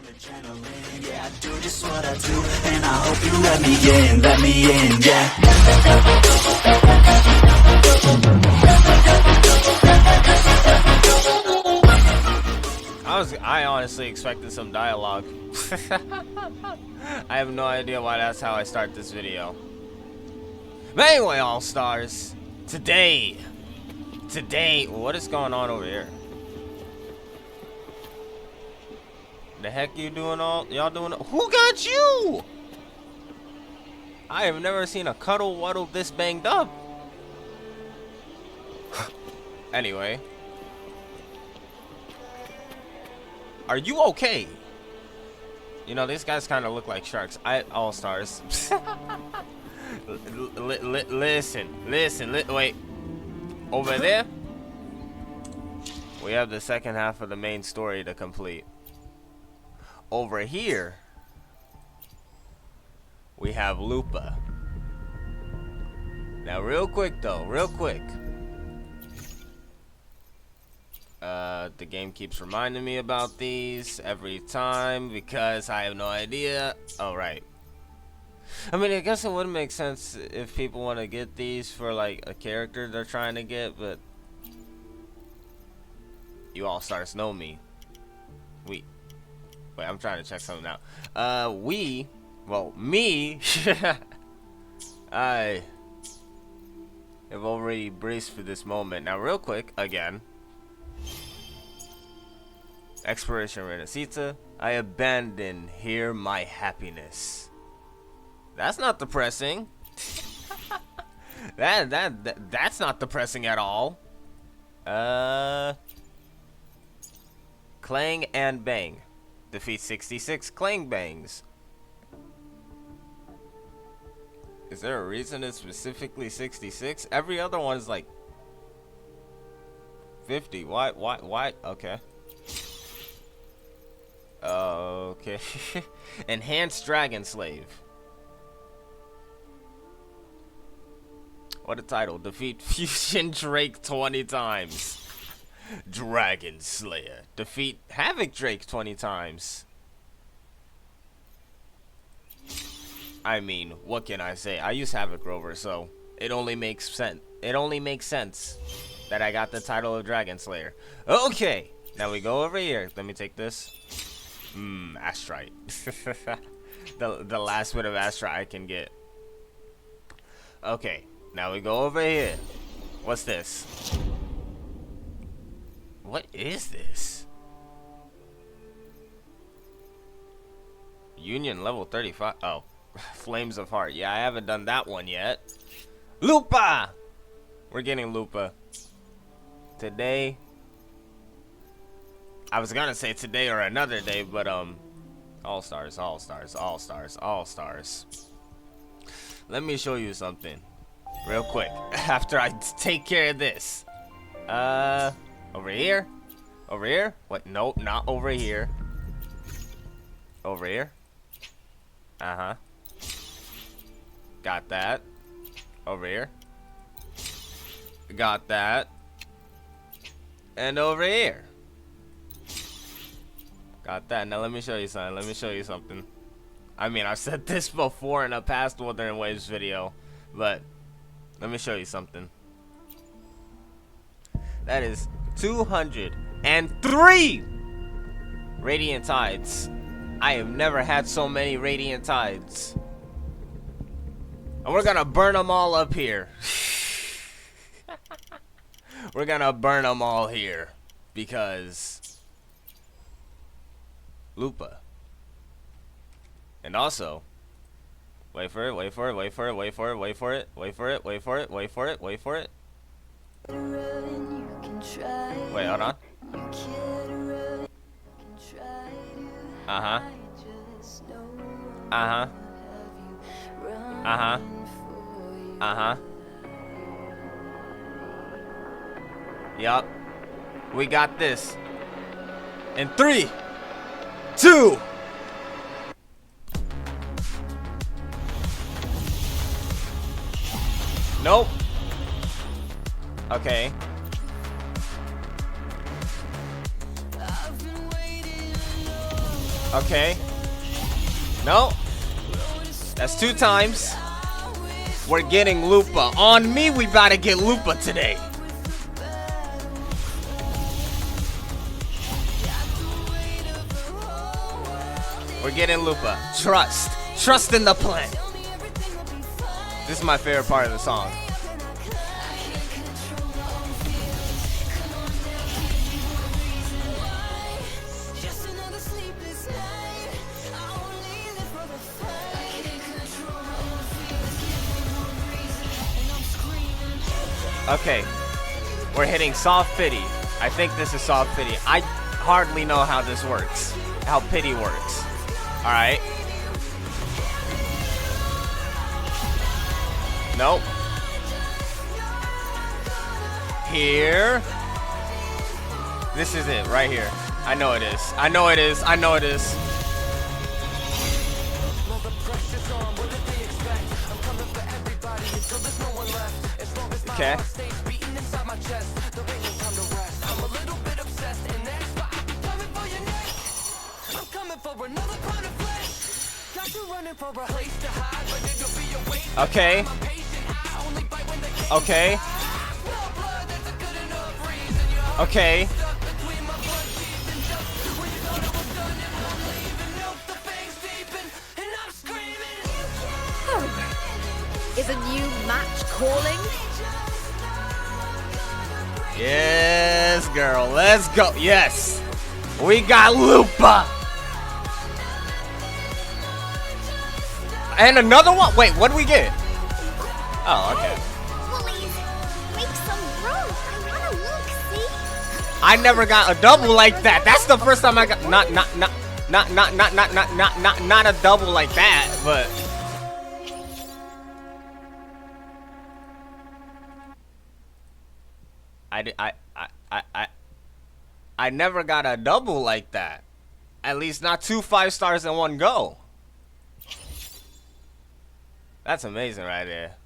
adrenaline. Yeah, I do just what I do, and I hope you let me in, yeah. I honestly expected some dialogue. I have no idea why that's how I start this video. But anyway, all stars, today, what is going on over here? The heck you doing y'all doing? Who got you? I have never seen a cuddle waddle this banged up. Anyway. Are you okay? You know, these guys kind of look like sharks. All stars. Listen, wait. Over there, we have the second half of the main story to complete. Over here, we have Lupa. Now, real quick. The game keeps reminding me about these every time because I have no idea. Oh, right. I mean, I guess it would make sense if people want to get these for like a character they're trying to get, but you all stars know me. Wait, I'm trying to check something out. Me, I have already braced for this moment. Now, real quick, again. Expiration Renacita. I abandon here my happiness. That's not depressing. That's not depressing at all. Clang and Bang. Defeat 66 Clang Bangs. Is there a reason it's specifically 66? Every other one is like 50. Why? Okay. Okay. Enhanced Dragon Slave. What a title. Defeat Fusion Drake 20 times. Dragon Slayer. Defeat Havoc Drake 20 times. I mean, what can I say? I use Havoc Rover, so it only makes sense. It only makes sense that I got the title of Dragon Slayer. Okay. Now we go over here. Let me take this. Astrite. the last bit of Astrite I can get. Okay, now we go over here. What's this? What is this? Union level 35. Oh, Flames of Heart. Yeah, I haven't done that one yet. Lupa! We're getting Lupa. Today. I was gonna say today or another day, but all stars. Let me show you something real quick after I take care of this. Over here? What? Nope, not over here. Over here? Got that. Over here. Got that. And over here. Got that. Now let me show you something. I mean, I've said this before in a past Wuthering Waves video, but let me show you something. That is 203 Radiant Tides. I have never had so many Radiant Tides. And we're gonna burn them all up here. We're gonna burn them all here because Lupa. And also, wait for it. Wait. Wait, hold on. Yup. We got this. In 3, 2. Nope. Okay. Okay. No. That's 2 times. We're getting Lupa. On me, we about to get Lupa today. We're getting Lupa. Trust. Trust in the plan. This is my favorite part of the song. Okay, we're hitting soft pity. I think this is soft pity. I hardly know how this works, how pity works. All right. Nope. Here. This is it right here. I know it is. I know it is. I know it is. Okay. Okay. Okay. Okay. Is a new match calling? Yes, girl. Let's go. Yes. We got Lupa. And another one? Wait, what do we get? Oh, okay. Please, make some room. I wanna look, see? I never got a double like that. That's the first time I got not a double like that, but I never got a double like that. At least not 2 5-stars in one go. That's amazing right there.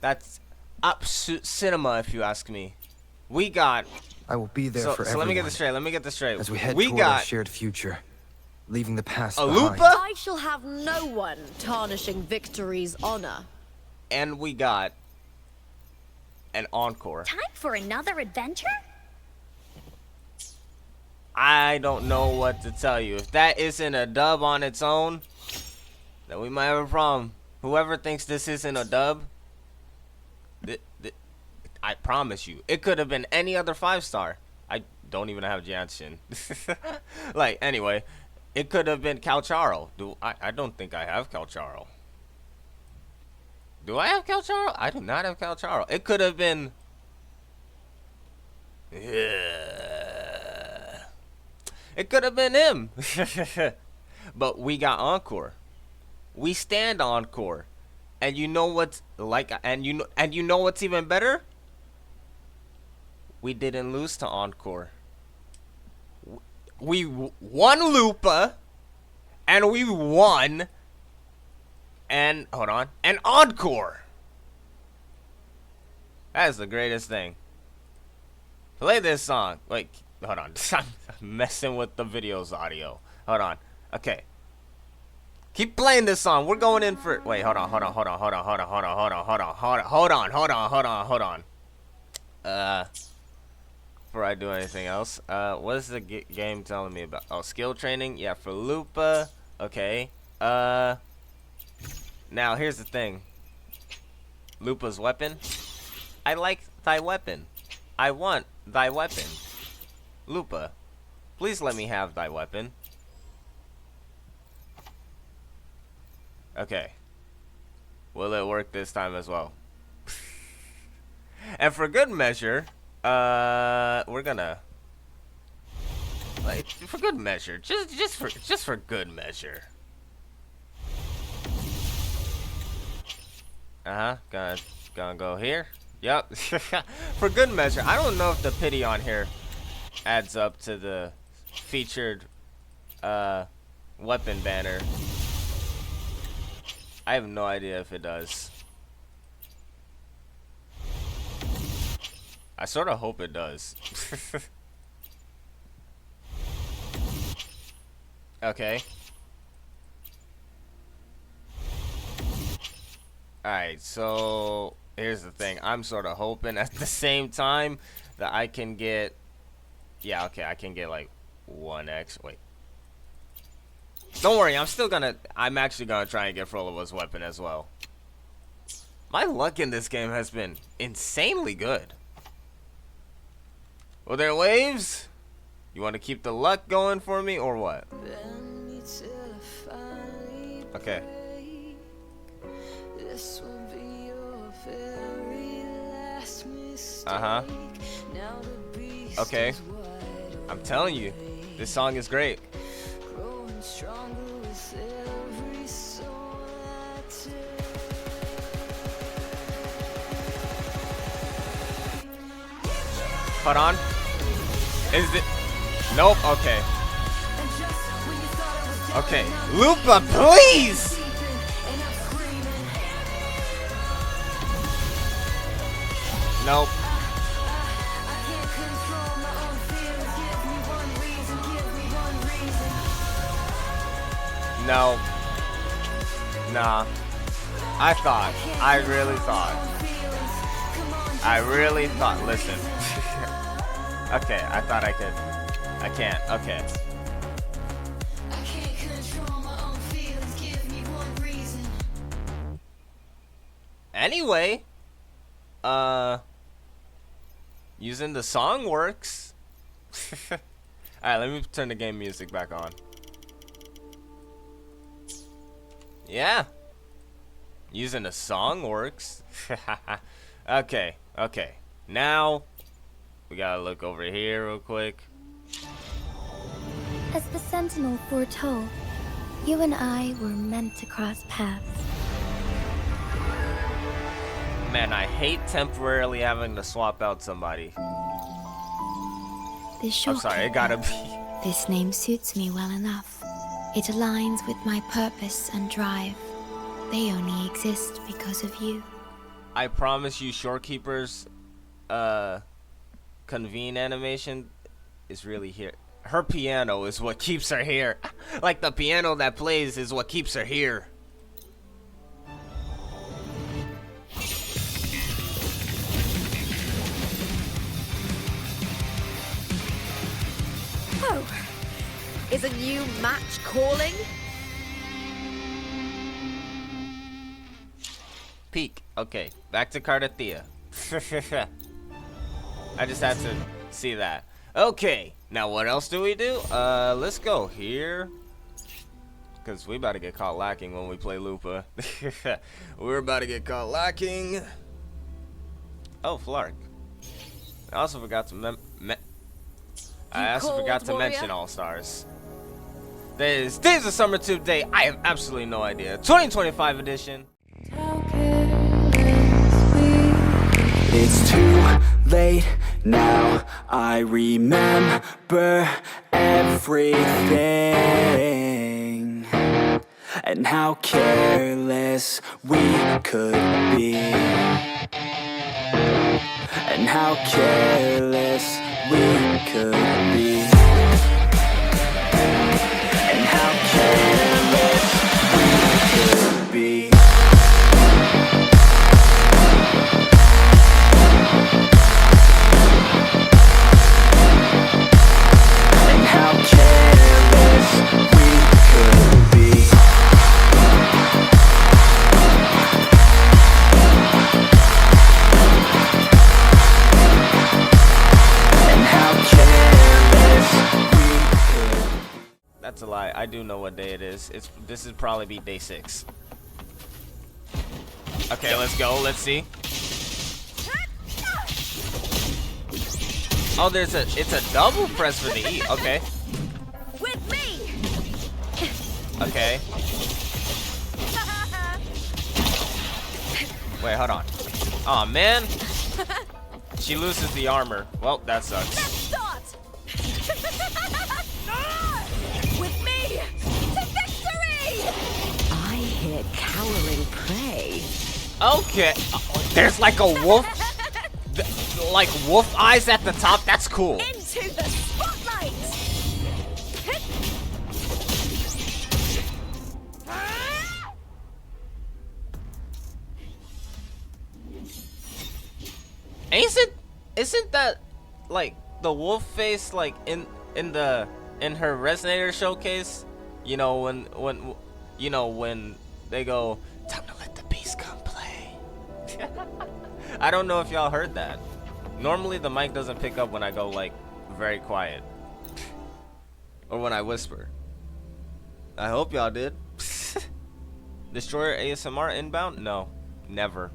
That's absolute cinema, if you ask me. We got. I will be there for everyone. So let me get this straight. Let me get this straight. As we head toward our shared future, leaving the past a behind. Lupa, I shall have no one tarnishing victory's honor. and we got an encore. Time for another adventure? I don't know what to tell you. If that isn't a dub on its own, then we might have a problem. Whoever thinks this isn't a dub, I promise you, it could have been any other 5-star. I don't even have Jansen. Like, anyway, it could have been Calcharo. I don't think I have Calcharo. Do I have Calcharo? I do not have Calcharo. It could have been. It could have been him. But we got encore. We stand encore. And you know what's like, and you know what's even better? We didn't lose to encore. We won Lupa, and we won, and hold on, and encore. That is the greatest thing. Play this song. Wait, hold on. I'm messing with the video's audio. Hold on. Okay. Keep playing this song. We're going in for. Wait, hold on. Before I do anything else, what is the game telling me about? Oh, skill training. Yeah, for Lupa. Okay. Now here's the thing. Lupa's weapon. I like thy weapon. I want thy weapon. Lupa, please let me have thy weapon. Okay. Will it work this time as well? And for good measure, we're gonna, like, for good measure, just for good measure. Gonna go here. Yep. For good measure. I don't know if the pity on here adds up to the featured weapon banner. I have no idea if it does. I sort of hope it does. Okay. Alright, so here's the thing. I'm sort of hoping at the same time that I can get... Yeah, okay, I can get like 1x. Wait. Don't worry, I'm actually gonna try and get Frollowa's weapon as well. My luck in this game has been insanely good. Wuthering Waves? You want to keep the luck going for me or what? Okay. Uh-huh. Okay. I'm telling you, this song is great. Hold on. Is it? Nope. Okay. Okay. Lupa, please! Nope. No. Nah. I really thought, listen. Okay, I thought I could. I can't, okay. Anyway, using the song works. Alright, let me turn the game music back on. Yeah. Using the song works. Okay, okay. Now, we gotta look over here real quick. As the Sentinel foretold, you and I were meant to cross paths. Man, I hate temporarily having to swap out somebody. I'm sorry, it gotta be. This name suits me well enough. It aligns with my purpose and drive. They only exist because of you. I promise you, Shorekeeper's convene animation is really here. Her piano is what keeps her here. Like the piano that plays is what keeps her here. Oh, is a new match calling? Peak. Okay, back to Cardathea. I just had to see that. Okay, now what else do we do? Let's go here. Because we about to get caught lacking when we play Lupa. We're about to get caught lacking. Oh, Flark. I also forgot to mention All-Stars. Days of SummerTube Day. I have absolutely no idea. 2025 edition. It's too late now, I remember everything, and how careless we could be, and how careless we could be, and how careless we could be. That's a lie. I do know what day it is. This is probably be day 6. Okay, let's go. Let's see. Oh, it's a double press for the E. Okay. With me. Okay. Wait, hold on. Oh man. She loses the armor. Well, that sucks. Let's start. With me to victory. I hit cowering prey. Okay. There's like a wolf. Like wolf eyes at the top. That's cool. Into the spotlight. Isn't that like the wolf face like in her resonator showcase? You know when they go, time to let the beast come play. I don't know if y'all heard that. Normally the mic doesn't pick up when I go like very quiet or when I whisper. I hope y'all did. Destroyer ASMR inbound? No, never.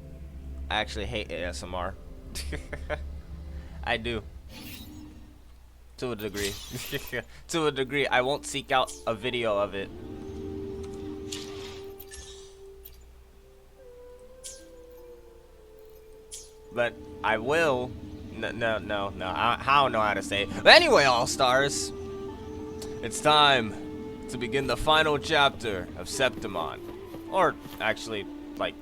I actually hate ASMR. I do. To a degree. To a degree. I won't seek out a video of it. But I will. No. I don't know how to say it. But anyway, All-Stars. It's time to begin the final chapter of Septimon. Or, actually, like,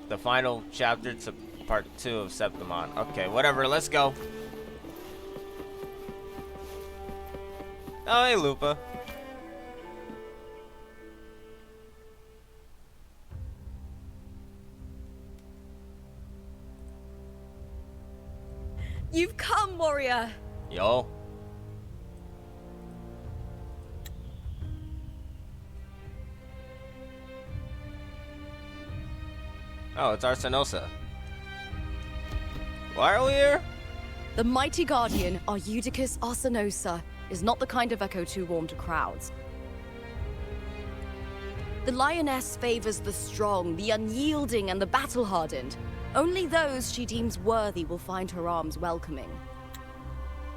the final chapter to part 2 of Septimon. Okay, whatever, let's go. Oh, hey, Lupa. You've come, warrior. Yo. Oh, it's Arsenosa. Why are we here? The mighty guardian, Arudicus Arsenosa, is not the kind of echo too warm to crowds. The lioness favors the strong, the unyielding, and the battle-hardened. Only those she deems worthy will find her arms welcoming.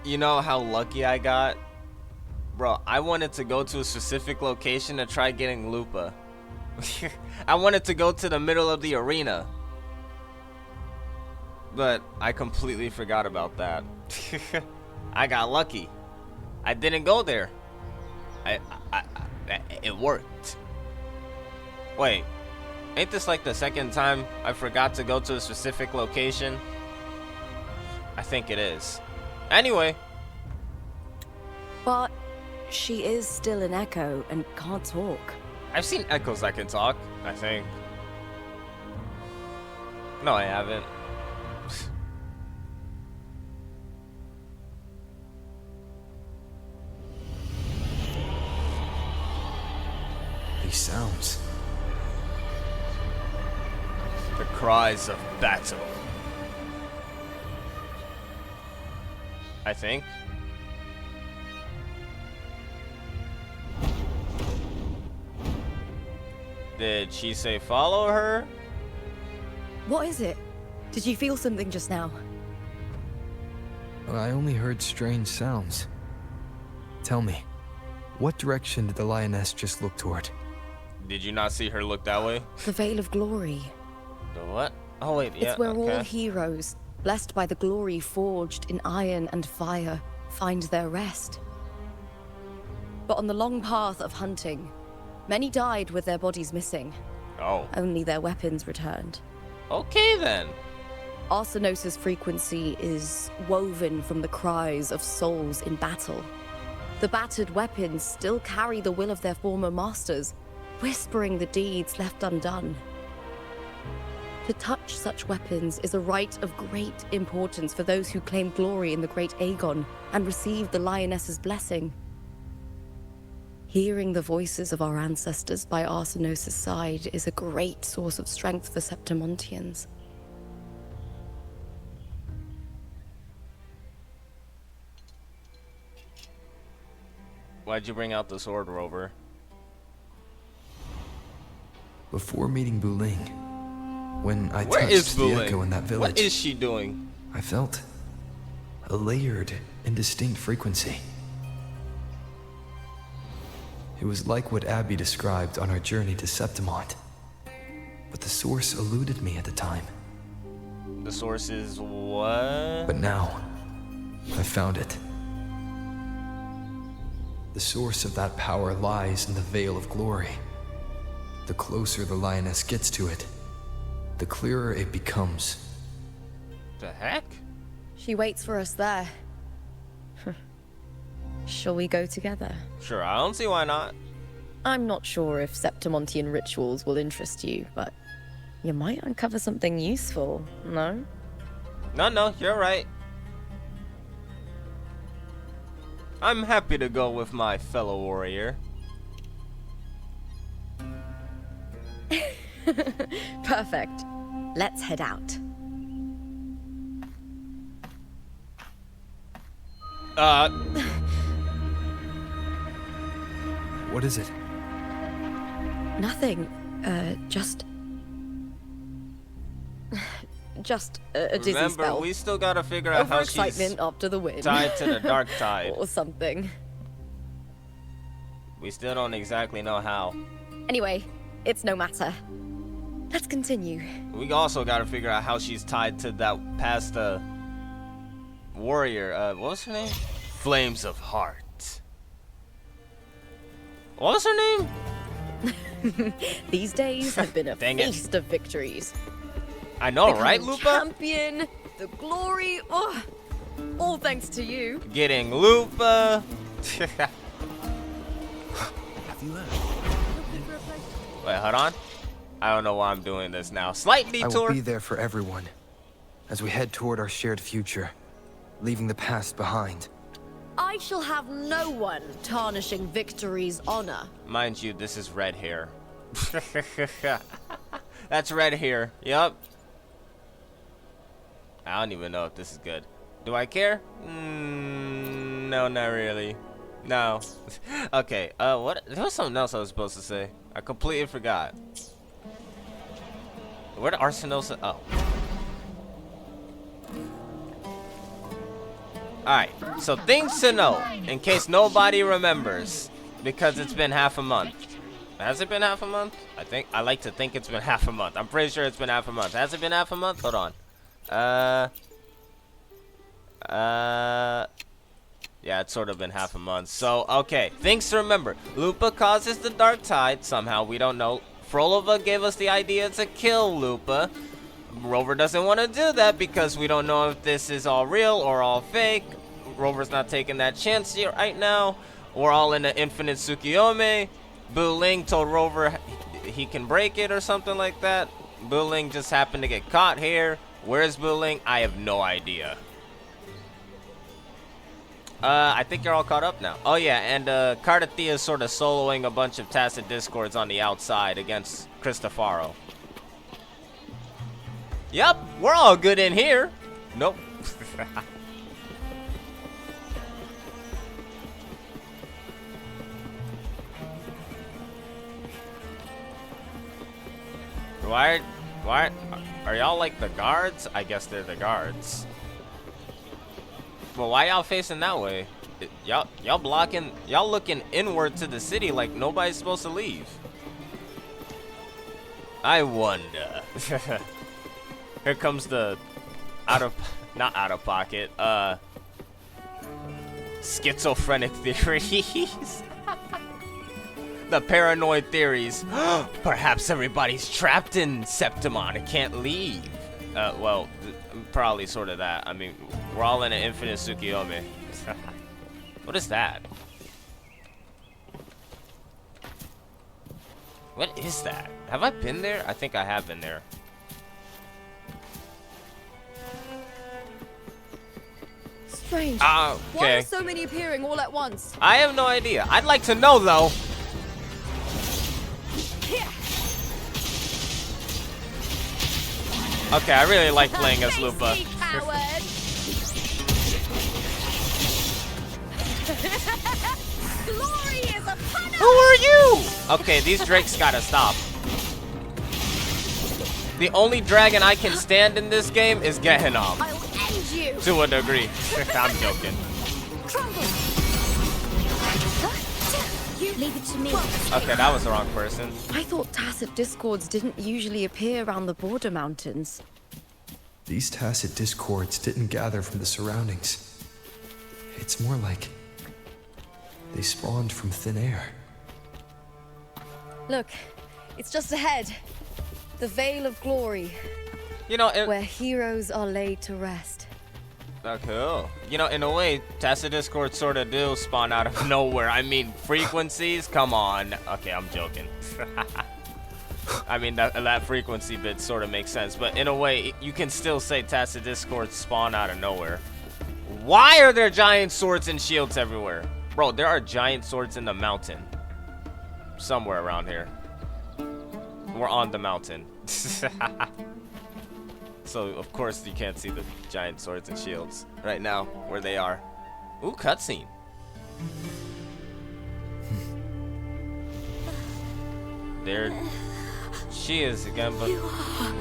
You know how lucky I got? Bro, I wanted to go to a specific location to try getting Lupa. I wanted to go to the middle of the arena. But I completely forgot about that. I got lucky. I didn't go there. It worked. Wait, ain't this like the second time I forgot to go to a specific location? I think it is. Anyway. But she is still an echo and can't talk. I've seen echoes that can talk, I think. No, I haven't. These sounds. The cries of battle. I think. Did she say follow her? What is it? Did you feel something just now? I only heard strange sounds. Tell me, what direction did the lioness just look toward? Did you not see her look that way? The Veil of Glory. The what? Oh wait, yeah, It's where okay. all heroes, blessed by the glory forged in iron and fire, find their rest. But on the long path of hunting, many died with their bodies missing. Oh. Only their weapons returned. Okay then. Arsenosa's frequency is woven from the cries of souls in battle. The battered weapons still carry the will of their former masters, whispering the deeds left undone. To touch such weapons is a rite of great importance for those who claim glory in the great Aegon and receive the lioness's blessing. Hearing the voices of our ancestors by Arsenosa's side is a great source of strength for Septimontians. Why'd you bring out the sword, Rover? Before meeting Buling, when I Where is touched the Buling? echo in that village, What is she doing? I felt a layered and distinct frequency. It was like what Abby described on our journey to Septimont, but the source eluded me at the time. The source is what? But now, I found it. The source of that power lies in the Veil of Glory. The closer the lioness gets to it, the clearer it becomes. The heck? She waits for us there. Shall we go together? Sure, I don't see why not. I'm not sure if Septimontian rituals will interest you, but you might uncover something useful, no? No, you're right. I'm happy to go with my fellow warrior. Perfect. Let's head out. What is it? Nothing. Just a dizzy Remember, spell. we still gotta figure out how she's Overexcitement after the win. tied to the dark tide. Or something. We still don't exactly know how. Anyway, it's no matter. Let's continue. We also gotta figure out how she's tied to that past warrior. What was her name? Flames of Heart. What was her name? These days have been a Dang it. feast of victories. I know, Becoming right, Lupa? Champion, the glory, oh, all thanks to you. Getting Lupa. Have you heard? Wait, hold on. I don't know why I'm doing this now. Slight I will detour. be there for everyone as we head toward our shared future, leaving the past behind. I shall have no one tarnishing victory's honor. Mind you, this is red hair. That's red hair. Yup. I don't even know if this is good. Do I care? No, not really. No. Okay, what? There was something else I was supposed to say. I completely forgot. Where did Arsenal say? Oh. Alright, so things to know, in case nobody remembers, because it's been half a month. Has it been half a month? I like to think it's been half a month. I'm pretty sure it's been half a month. Has it been half a month? Hold on. Yeah, it's sort of been half a month. So, okay, things to remember. Lupa causes the dark tide, somehow, we don't know. Frolova gave us the idea to kill Lupa. Rover doesn't want to do that because we don't know if this is all real or all fake. Rover's not taking that chance here right now. We're all in the infinite Tsukiyomi. Bu Ling told Rover he can break it or something like that. Bu Ling just happened to get caught here. Where's Bu Ling? I have no idea. I think you're all caught up now. Oh yeah, and Cardathia is sort of soloing a bunch of tacit discords on the outside against Cristofaro. Yep, we're all good in here. Nope. Why are y'all like the guards? I guess they're the guards. Well, why y'all facing that way? Y'all blocking, y'all looking inward to the city like nobody's supposed to leave. I wonder. Here comes the not out of pocket, schizophrenic theories. The paranoid theories. Perhaps everybody's trapped in Septimon and can't leave. Well, probably sort of that. I mean, we're all in an infinite Tsukiyomi. What is that? What is that? Have I been there? I think I have been there. Strange. Ah, Why okay. are so many appearing all at once? I have no idea. I'd like to know, though. Okay, I really like playing as Lupa. Glory is upon us! Who are you? Okay, these drakes gotta stop. The only dragon I can stand in this game is Gehinnom. I'll end you! To a degree. I'm joking. Crumble! You leave it to me. Okay, that was the wrong person. I thought tacit discords didn't usually appear around the border mountains. These tacit discords didn't gather from the surroundings. It's more like they spawned from thin air. Look, it's just ahead. The Veil of Glory, You know, where heroes are laid to rest. cool. You know, in a way, tacit discords sort of do spawn out of nowhere. I mean, frequencies? Come on. Okay, I'm joking. I mean, that frequency bit sort of makes sense. But in a way, you can still say tacit discords spawn out of nowhere. Why are there giant swords and shields everywhere? Bro, there are giant swords in the mountain. Somewhere around here. We're on the mountain. So, of course, you can't see the giant swords and shields right now, where they are. Ooh, cutscene. There she is again, but... You are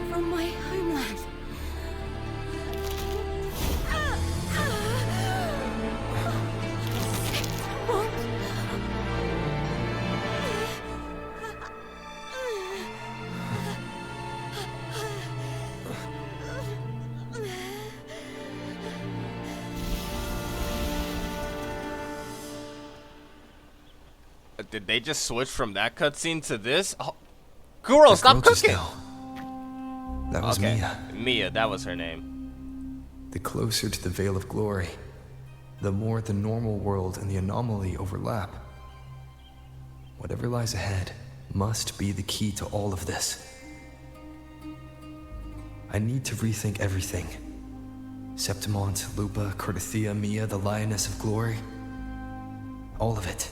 from my homeland. Did they just switch from that cutscene to this? Oh, girl, stop cooking! That was Mia. Mia, that was her name. The closer to the Veil of Glory, the more the normal world and the anomaly overlap. Whatever lies ahead must be the key to all of this. I need to rethink everything. Septimont, Lupa, Cardathia, Mia, the Lioness of Glory. All of it.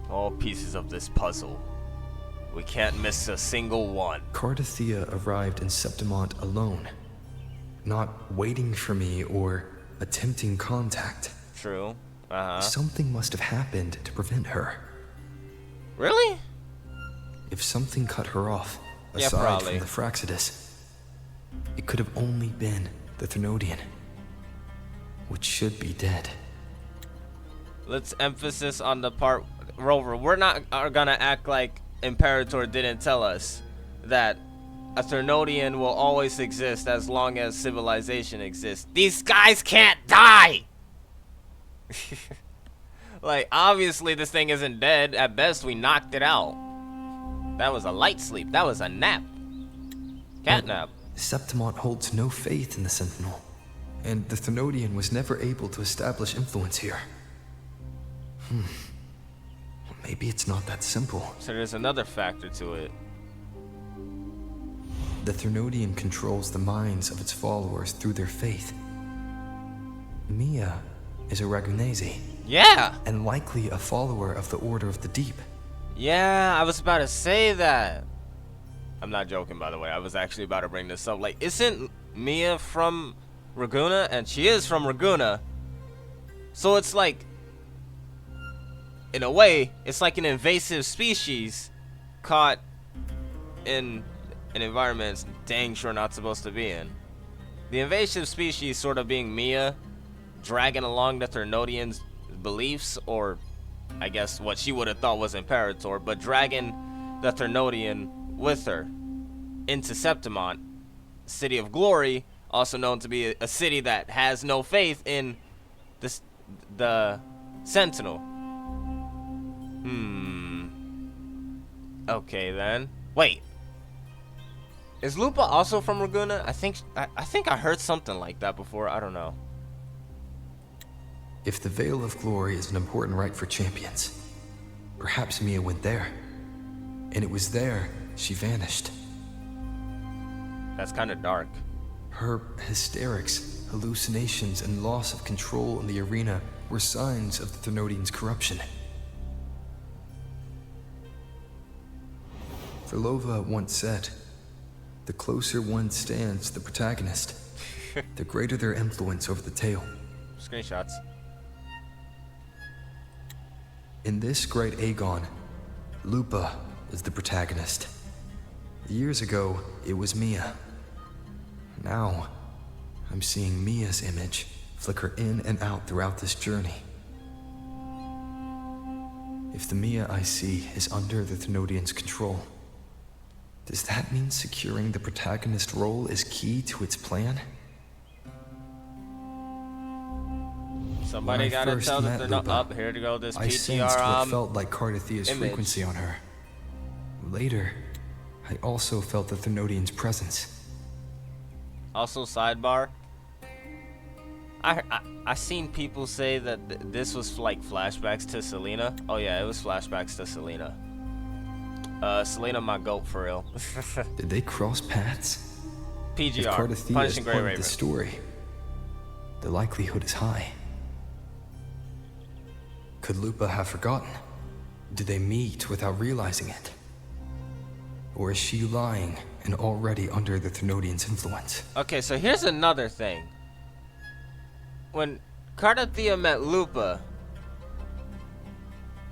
All pieces of this puzzle. We can't miss a single one. Cardathia arrived in Septimont alone, not waiting for me or attempting contact. True. Something must have happened to prevent her. Really? If something cut her off, Yeah, aside probably. from the Fraxidus, it could have only been the Thernoidian, which should be dead. Let's emphasis on the part, Rover. We're not gonna act like Imperator didn't tell us that a Thernoidian will always exist as long as civilization exists. These guys can't die! Like, obviously this thing isn't dead. At best, we knocked it out. That was a light sleep. That was a nap. Cat nap. Septimont holds no faith in the Sentinel, and the Thernoidian was never able to establish influence here. Maybe it's not that simple. So there's another factor to it. The Thernoidian controls the minds of its followers through their faith. Mia is a Ragunese, Yeah! and likely a follower of the Order of the Deep. Yeah, I was about to say that. I'm not joking, by the way. I was actually about to bring this up. Like, isn't Mia from Raguna? And she is from Raguna. So it's like, in a way, it's like an invasive species caught in an environment it's dang sure not supposed to be in. The invasive species sort of being Mia, dragging along the Thernoidian's beliefs, or I guess what she would have thought was Imperator, but dragging the Thernoidian with her into Septimont, City of Glory, also known to be a city that has no faith in the Sentinel. Okay then. Wait. Is Lupa also from Raguna? I think I heard something like that before. I don't know. If the Veil of Glory is an important rite for champions, perhaps Mia went there. And it was there she vanished. That's kind of dark. Her hysterics, hallucinations, and loss of control in the arena were signs of the Thernoidian's corruption. Verlova once said, "The closer one stands to the protagonist, the greater their influence over the tale." Screenshots. In this great Aegon, Lupa is the protagonist. Years ago, it was Mia. Now, I'm seeing Mia's image flicker in and out throughout this journey. If the Mia I see is under the Thernoidian's control, does that mean securing the protagonist role is key to its plan? Somebody gotta tell that they're not up here to go. This I sensed what PTR felt like Cardathia's image. frequency on her. Later, I also felt the Thernoidian's presence. Also, sidebar. I seen people say that this was like flashbacks to Selena. Oh yeah, it was flashbacks to Selena. Selena, my goat for real. Did they cross paths? If PGR. Cardathia is Punishing Grey part of Raven. the story, the likelihood is high. Could Lupa have forgotten? Did they meet without realizing it? Or is she lying and already under the Thenodian's influence? Okay, so here's another thing. When Cardathia met Lupa,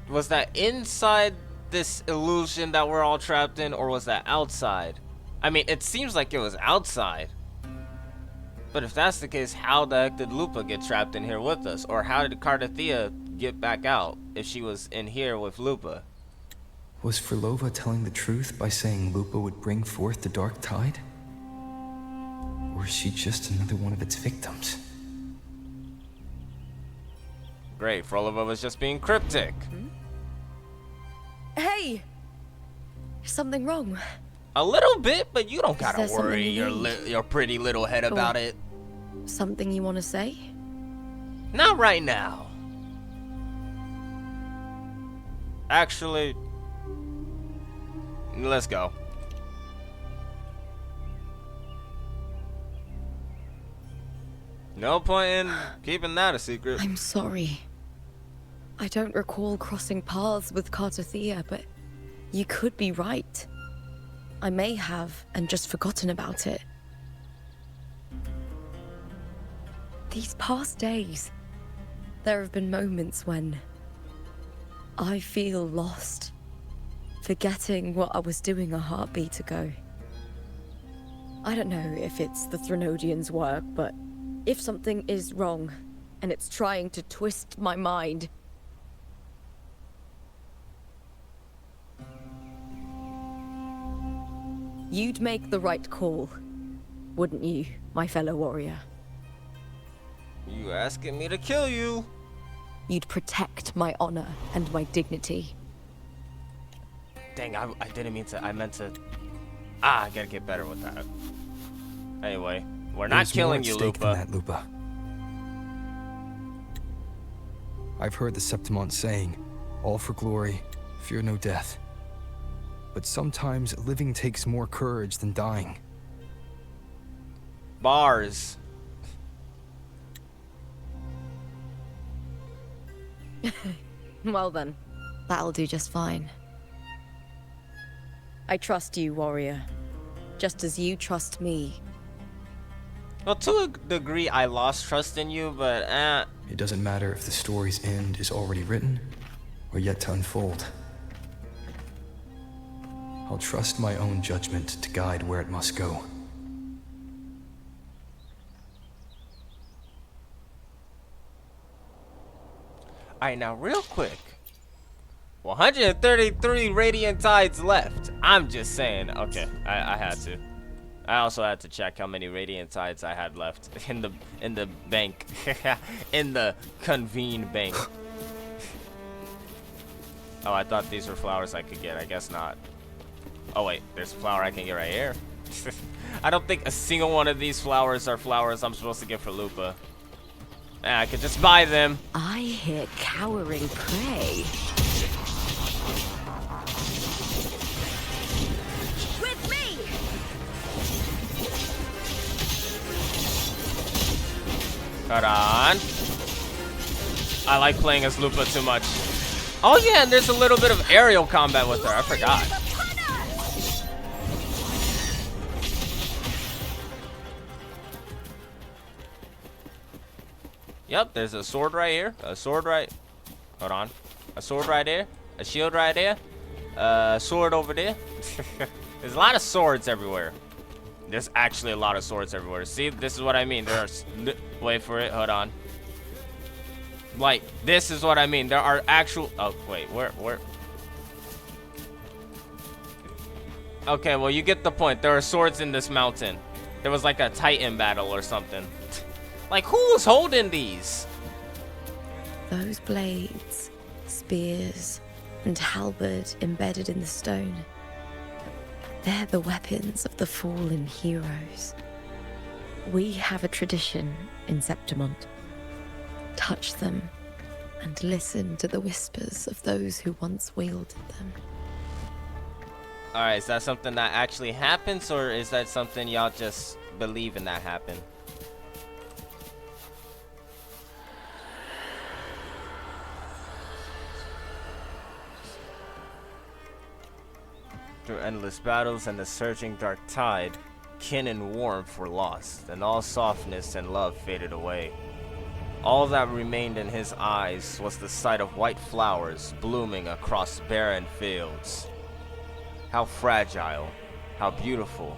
was that inside this illusion that we're all trapped in, or was that outside? I mean, it seems like it was outside. But if that's the case, how the heck did Lupa get trapped in here with us? Or how did Cardathia get back out if she was in here with Lupa? Was Frolova telling the truth by saying Lupa would bring forth the Dark Tide? Or is she just another one of its victims? Great, Frolova was just being cryptic. Hey! Is something wrong? A little bit, but you don't gotta there something worry you your pretty little head about it. Something you want to say? Not right now. Actually, let's go. No point in keeping that a secret. I'm sorry. I don't recall crossing paths with Cardathia, but you could be right. I may have and just forgotten about it. These past days, there have been moments when I feel lost, forgetting what I was doing a heartbeat ago. I don't know if it's the Thenodian's work, but if something is wrong and it's trying to twist my mind, you'd make the right call, wouldn't you, my fellow warrior? You asking me to kill you? You'd protect my honor and my dignity. Dang, I didn't mean to. I meant to. I gotta get better with that. Anyway, we're not killing you, Lupa. Lupa. That, Lupa. I've heard the Septimont saying, all for glory, fear no death. But sometimes living takes more courage than dying. Bars. Well then, that'll do just fine. I trust you, warrior. Just as you trust me. Well, to a degree, I lost trust in you, but It doesn't matter if the story's end is already written or yet to unfold. I'll trust my own judgment to guide where it must go. Alright, now real quick. 133 Radiant Tides left. I'm just saying. Okay, I had to. I also had to check how many Radiant Tides I had left in the bank. In the convene bank. Oh, I thought these were flowers I could get. I guess not. Oh wait, there's a flower I can get right here. I don't think a single one of these flowers are flowers I'm supposed to get for Lupa. I could just buy them. I hear cowering prey. With me! Hold on. I like playing as Lupa too much. Oh yeah, and there's a little bit of aerial combat with her. I forgot. Yep, there's a sword right here. A sword right. Hold on. A sword right there. A shield right there. A sword over there. There's a lot of swords everywhere. There's actually a lot of swords everywhere. See, this is what I mean. There are. Wait for it. Hold on. Like, this is what I mean. There are actual. Oh, wait. Where? Okay, well, you get the point. There are swords in this mountain. There was like a Titan battle or something. Like, who was holding these? Those blades, spears, and halberd embedded in the stone. They're the weapons of the fallen heroes. We have a tradition in Septimont. Touch them and listen to the whispers of those who once wielded them. Alright, is that something that actually happens, or is that something y'all just believe in that happen? Through endless battles and the surging dark tide, kin and warmth were lost, and all softness and love faded away. All that remained in his eyes was the sight of white flowers blooming across barren fields. How fragile, how beautiful.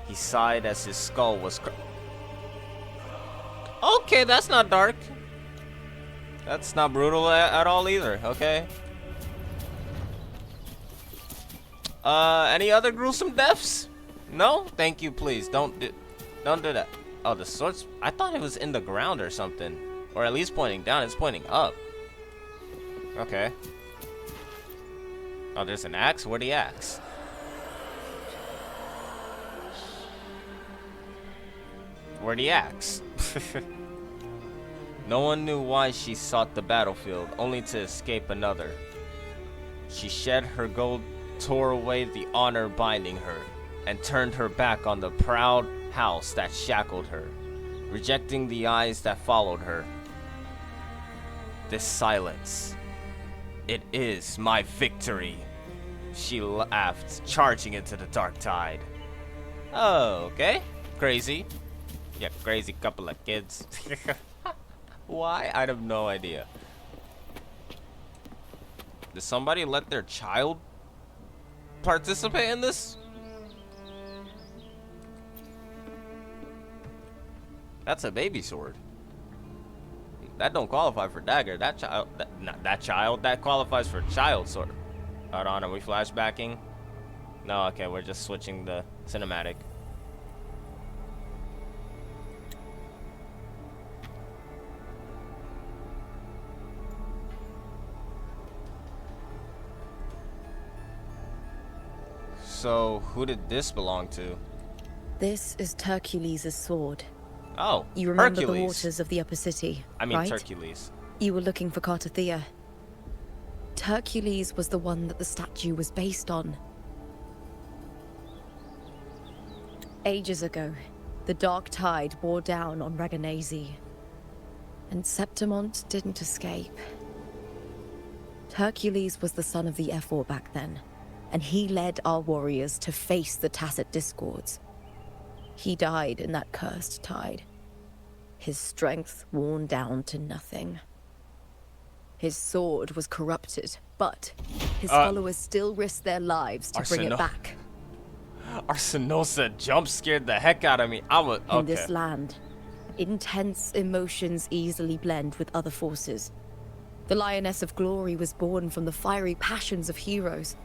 He sighed as his skull was okay, that's not dark. That's not brutal at all either, okay? Any other gruesome deaths? No? Thank you, please. Don't do that. Oh, the sword's... I thought it was in the ground or something. Or at least pointing down. It's pointing up. Okay. Oh, there's an axe? Where'd the axe? Where'd the axe? No one knew why she sought the battlefield, only to escape another. She shed her gold, tore away the honor binding her, and turned her back on the proud house that shackled her, rejecting the eyes that followed her. This silence, it is my victory. She laughed, charging into the dark tide. Oh, okay. Crazy. Yeah, crazy couple of kids. Why? I have no idea. Did somebody let their child participate in this? That's a baby sword. That don't qualify for dagger. That child, not that child. That qualifies for child sword. Hold on, are we flashbacking? No, okay, we're just switching the cinematic. So, who did this belong to? This is Hercules' sword. Oh, You remember Hercules. the waters of the upper city, I mean, right? Hercules. You were looking for Cartathea. Hercules was the one that the statue was based on. Ages ago, the dark tide bore down on Reganese, and Septimont didn't escape. Hercules was the son of the Ephor back then, and he led our warriors to face the Tacit Discords. He died in that cursed tide, his strength worn down to nothing. His sword was corrupted, but his followers still risked their lives to bring it back. Arsinosa jump scared the heck out of me. In this land, intense emotions easily blend with other forces. The Lioness of Glory was born from the fiery passions of heroes,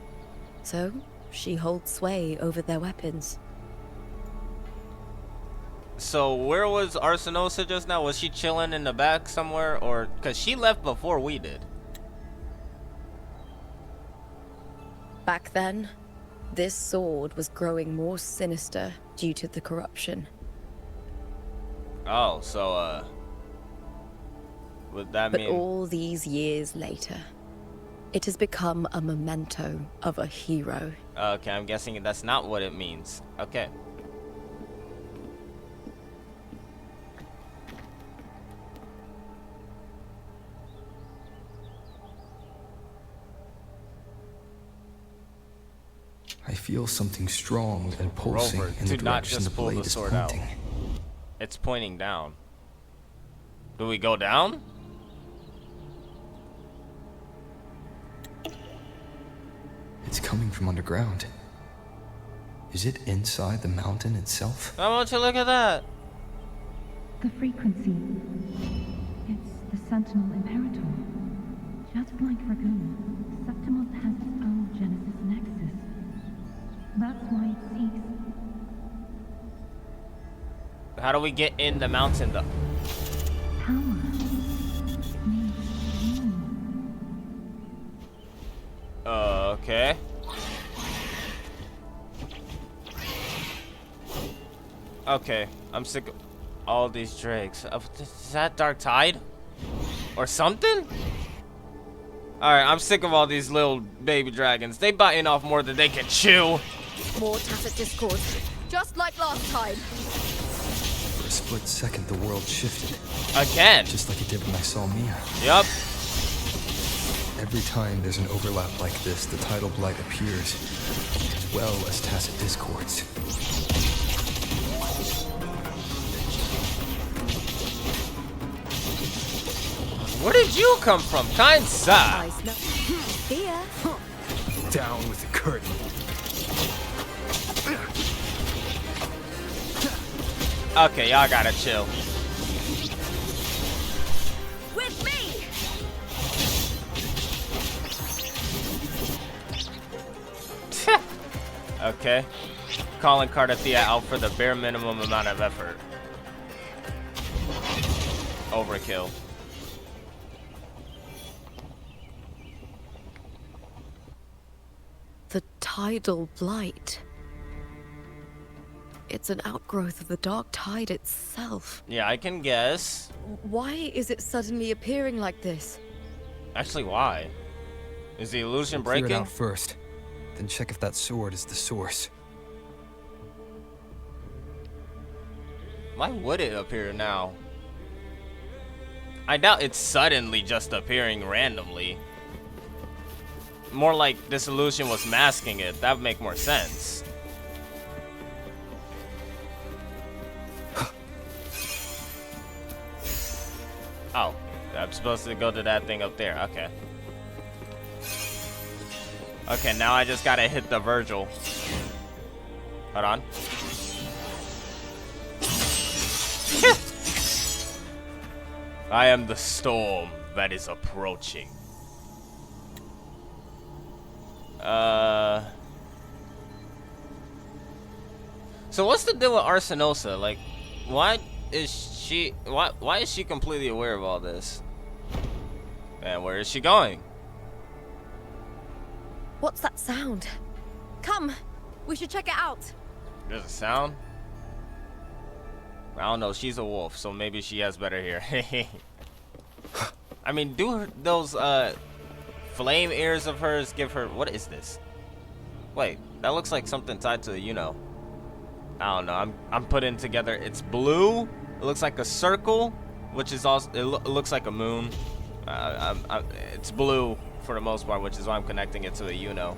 so she holds sway over their weapons. So where was Arsinosa just now? Was she chilling in the back somewhere, or because she left before we did? Back then, this sword was growing more sinister due to the corruption. Oh, so would that But mean? all these years later, it has become a memento of a hero. Okay, I'm guessing that's not what it means. Okay. I feel something strong and pulsing Rover, in the do not direction the just pull blade the is sword out. pointing. It's pointing down. Do we go down? It's coming from underground. Is it inside the mountain itself? I want you to look at that. The frequency. It's the Sentinel Imperator. Just like Dragoon, Septimont has its own Genesis Nexus. That's why it seeks. How do we get in the mountain though? Power. Needs healing. Okay. Okay, I'm sick of all these drakes. Is that Dark Tide? Or something? Alright, I'm sick of all these little baby dragons. They biting off more than they can chew. More Tacit Discords, just like last time. For a split second, the world shifted, Again. just like it did when I saw Mia. Yup. Every time there's an overlap like this, the tidal blight appears, as well as tacit discords. Where did you come from, kind sir? I smell fear. Down with the curtain. Okay, y'all gotta chill. With me! Okay. Calling Cardathea out for the bare minimum amount of effort. Overkill. The tidal blight. It's an outgrowth of the dark tide itself. Yeah, I can guess. Why is it suddenly appearing like this? Actually, why? Is the illusion Clear it breaking? out first, then check if that sword is the source. Why would it appear now? I doubt it's suddenly just appearing randomly. More like this illusion was masking it. That would make more sense. Oh, I'm supposed to go to that thing up there. Okay. Okay, now I just gotta hit the Virgil. Hold on. I am the storm that is approaching. So what's the deal with Arsenosa? Like, why is she completely aware of all this? And where is she going? What's that sound? Come, we should check it out. There's a sound? I don't know, she's a wolf, so maybe she has better hair. I mean, do those flame ears of hers give her... What is this? Wait, that looks like something tied to the you-know. I don't know, I'm putting together... It's blue, it looks like a circle, which is also... It looks like a moon. It's blue for the most part, which is why I'm connecting it to a you-know.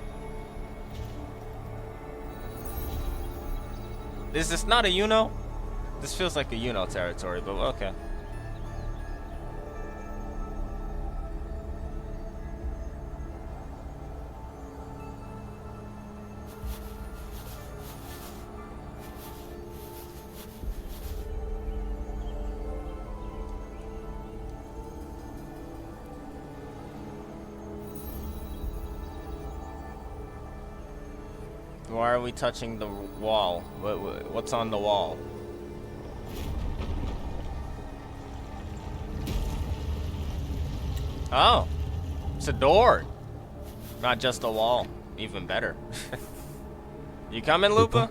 Is this not a you-know? This feels like a you-know territory, but okay. Why are we touching the wall? What's on the wall? Oh, it's a door. Not just a wall. Even better. You coming, Lupa?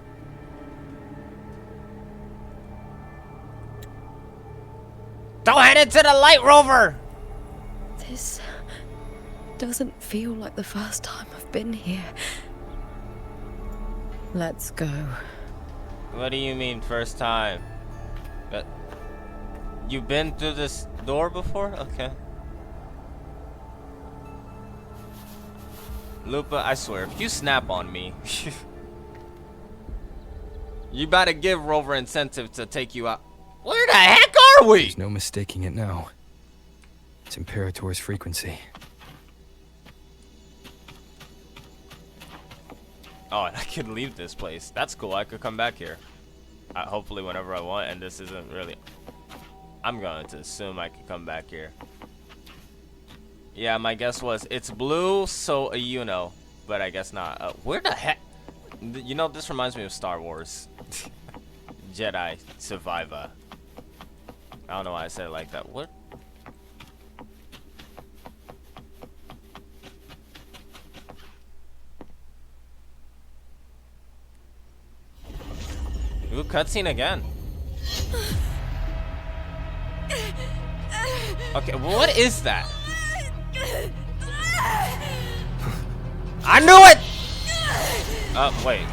Don't head into the light rover! This doesn't feel like the first time I've been here. Let's go. What do you mean, first time? You've been through this door before? Okay. Lupa, I swear, if you snap on me, you better give Rover incentive to take you out. Where the heck are we? There's no mistaking it now. It's Imperator's frequency. Oh, and I could leave this place. That's cool. I could come back here. Hopefully whenever I want, and this isn't really... I'm going to assume I could come back here. Yeah, my guess was it's blue, so a you-know. But I guess not. Where the heck? You know, this reminds me of Star Wars. Jedi Survivor. I don't know why I said it like that. What? Ooh, cutscene again. Okay, well, what is that? I knew it! Wait.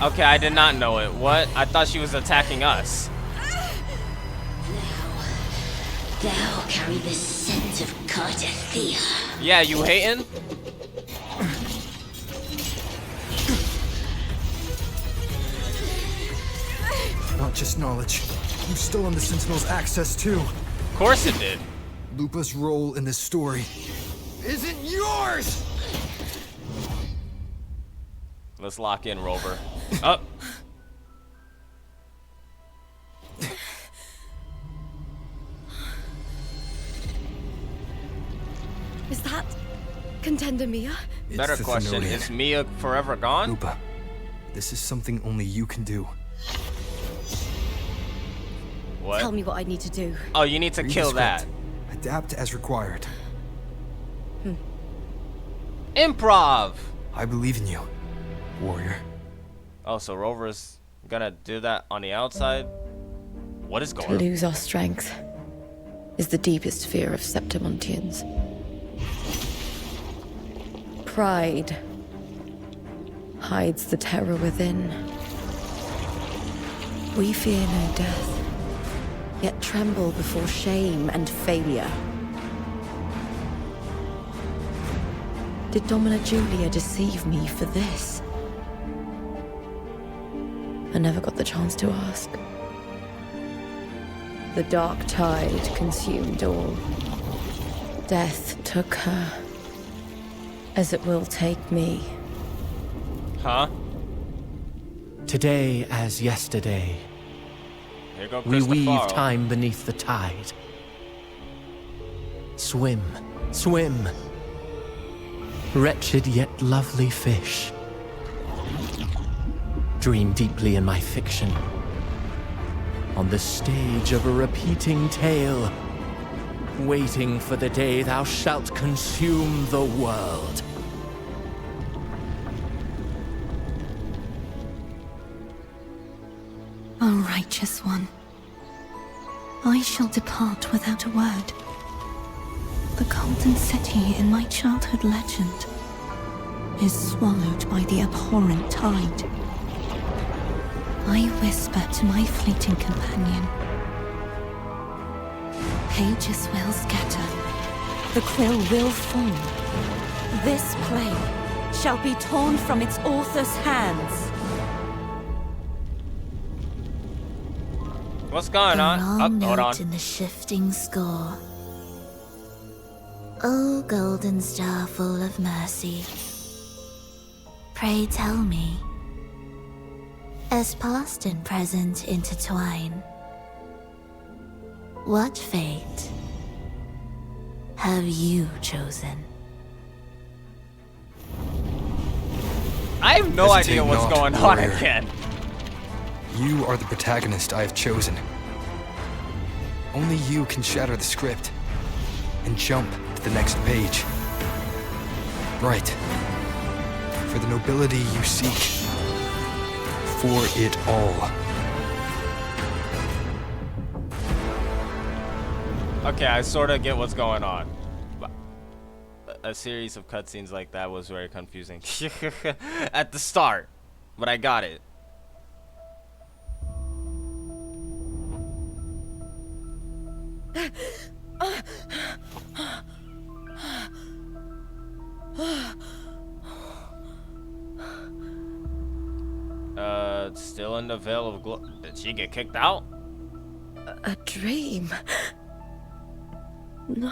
Okay, I did not know it. What? I thought she was attacking us. Thou carry the scent of Cardathia. Yeah, you hating? Not just knowledge. You stolen the Sentinel's access too. Of course it did. Lupa's role in this story isn't yours! Let's lock in, Rover. Up. Is that Contender Mia? Better It's the question, Thenodian. is Mia forever gone? Lupa, this is something only you can do. What? Tell me what I need to do. Oh, you need to Read the kill that. script. Adapt as required. Improv! I believe in you, warrior. Oh, so Rover's gonna do that on the outside? What is To going on? lose our strength is the deepest fear of Septimontians. Pride hides the terror within. We fear no death, yet tremble before shame and failure. Did Domina Julia deceive me for this? I never got the chance to ask. The dark tide consumed all. Death took her, as it will take me. Huh? Today as yesterday, Here go we weave Christofaro. time beneath the tide. Swim, swim. Wretched yet lovely fish. Dream deeply in my fiction. On the stage of a repeating tale, waiting for the day thou shalt consume the world. O righteous one, I shall depart without a word. The golden city in my childhood legend is swallowed by the abhorrent tide. I whisper to my fleeting companion. Pages will scatter. The quill will fall. This play shall be torn from its author's hands. What's going on? Oh, hold on. In the shifting score. O golden star full of mercy, pray tell me, as past and present intertwine, what fate have you chosen? I have no Hesitate idea what's not, going on warrior. again. You are the protagonist I have chosen. Only you can shatter the script and jump to the next page. Right. For the nobility you seek. For it all. Okay, I sort of get what's going on. But a series of cutscenes like that was very confusing at the start, but I got it. Still in the Veil of Glory. Did she get kicked out? A dream? No.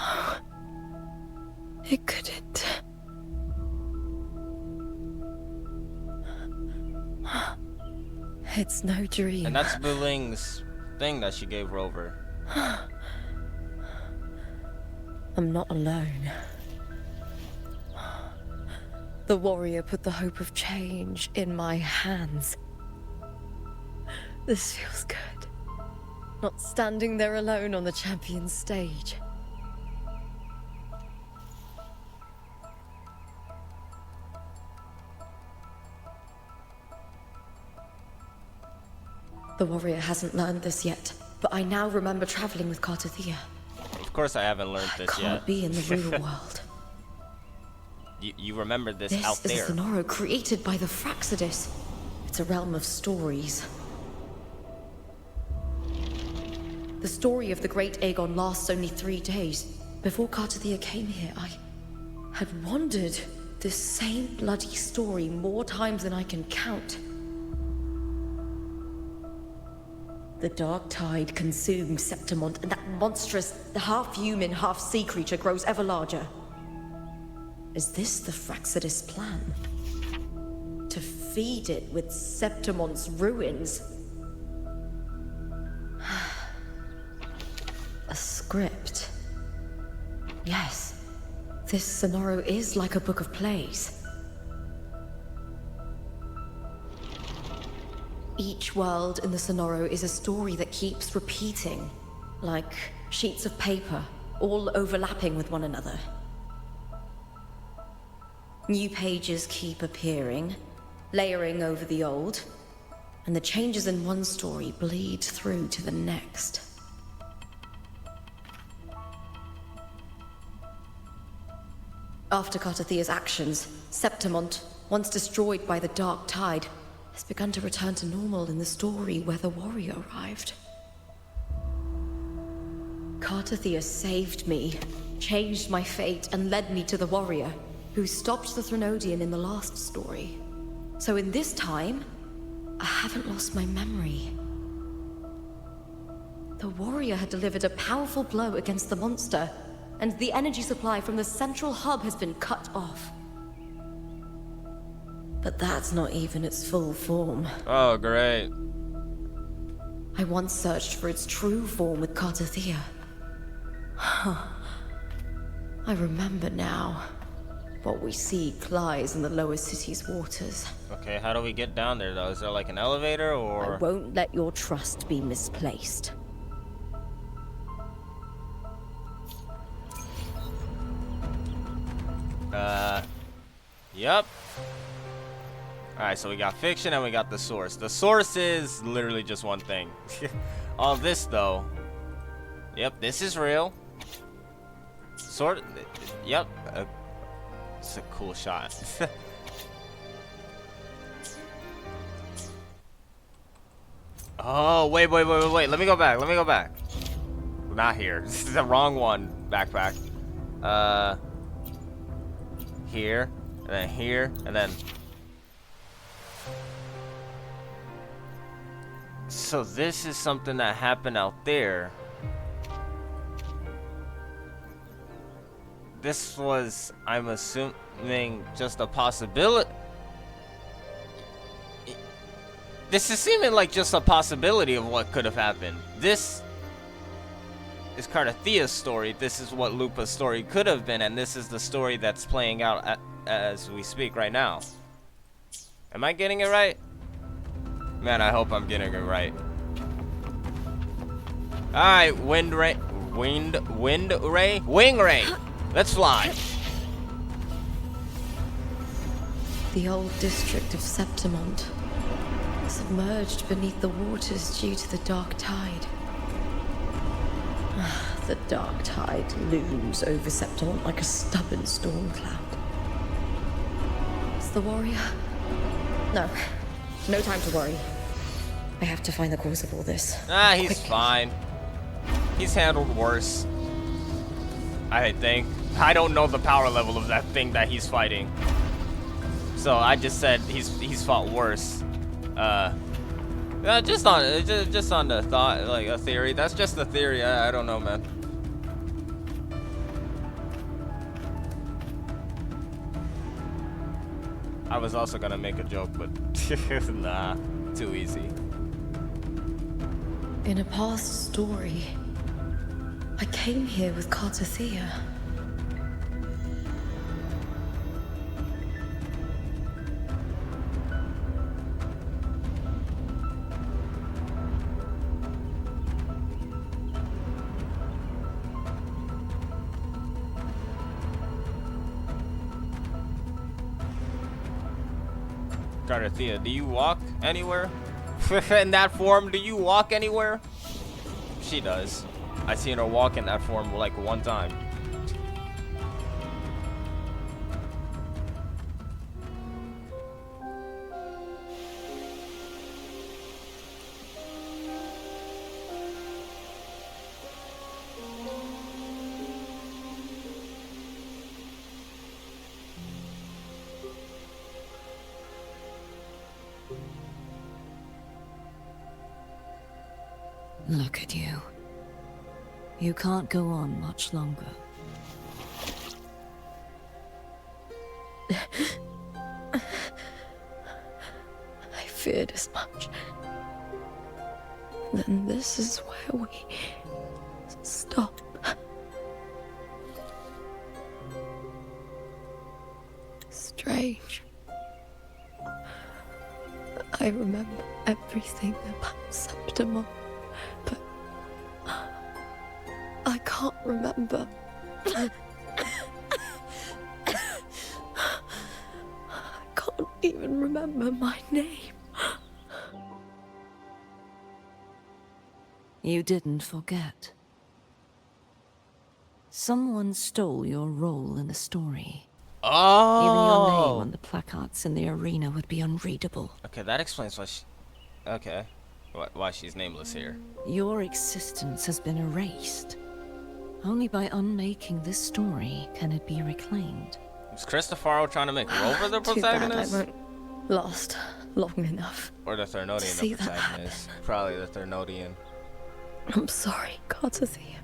It couldn't. It's no dream. And that's Buling's thing that she gave Rover. I'm not alone. The warrior put the hope of change in my hands. This feels good. Not standing there alone on the champion's stage. The warrior hasn't learned this yet, but I now remember traveling with Cardathia. Of course I haven't learned this Can't yet. be in the real world. You remember this This out is there. a Sonoro created by the Fraxidus. It's a realm of stories. The story of the Great Aegon lasts only 3 days. Before Cartathea came here, I had wandered this same bloody story more times than I can count. The dark tide consumes Septimont, and that monstrous, half-human, half-sea creature grows ever larger. Is this the Fraxidus plan? To feed it with Septimont's ruins? A script. Yes, this Sonoro is like a book of plays. Each world in the Sonoro is a story that keeps repeating, like sheets of paper, all overlapping with one another. New pages keep appearing, layering over the old, and the changes in one story bleed through to the next. After Cartathea's actions, Septimont, once destroyed by the dark tide, has begun to return to normal in the story where the warrior arrived. Cartathea saved me, changed my fate, and led me to the warrior, who stopped the Threnodian in the last story. So in this time, I haven't lost my memory. The warrior had delivered a powerful blow against the monster, and the energy supply from the central hub has been cut off. But that's not even its full form. Oh, great. I once searched for its true form with Cartathea. I remember now. What we seek lies in the lower city's waters. Okay, how do we get down there, though? Is there like an elevator, or...? I won't let your trust be misplaced. Yep. Alright, so we got fiction and we got the source. The source is literally just one thing. All this, though. Yep, this is real. Yep. It's a cool shot. Oh, wait. Let me go back. Not here. This is the wrong one. Backpack. Here. And then here. And then... So this is something that happened out there. This was, I'm assuming, just a possibility. This is seeming like just a possibility of what could have happened. This is Cartathea's story. This is what Lupa's story could have been, and this is the story that's playing out as we speak right now. Am I getting it right? Man, I hope I'm getting it right. Alright, wing ray. Let's fly. The old district of Septimont, submerged beneath the waters due to the dark tide. The dark tide looms over Septimont like a stubborn storm cloud. Is the warrior? No time to worry. I have to find the cause of all this. He's Quick. fine. He's handled worse, I think. I don't know the power level of that thing that he's fighting. So I just said he's fought worse. Just on the thought, like a theory. That's just a theory. I don't know, man. I was also gonna make a joke, but nah, too easy. In a past story, I came here with Cartathea. Cartathea, do you walk anywhere? In that form, do you walk anywhere? She does. I seen her walk in that form like one time. Look at you. You can't go on much longer. I feared as much. Then this is where we stop. Strange. I remember everything about Septimon, but I can't remember. I can't even remember my name. You didn't forget. Someone stole your role in the story. Even your name on the placards in the arena would be unreadable. Okay, that explains why okay. Why she's nameless here. Your existence has been erased. Only by unmaking this story can it be reclaimed. Is Cristofaro trying to make Rover the Too bad I protagonist? won't last long enough. Or the Thernodian see the that protagonist? Probably the Thernodian. I'm sorry, Cartathea.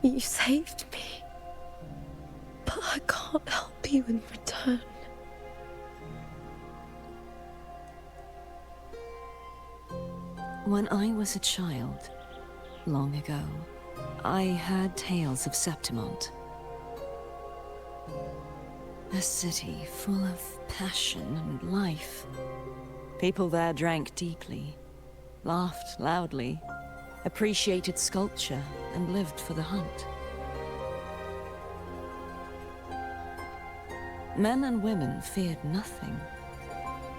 You saved me. But I can't help you in return. When I was a child, long ago, I heard tales of Septimont. A city full of passion and life. People there drank deeply, laughed loudly, appreciated sculpture, and lived for the hunt. Men and women feared nothing.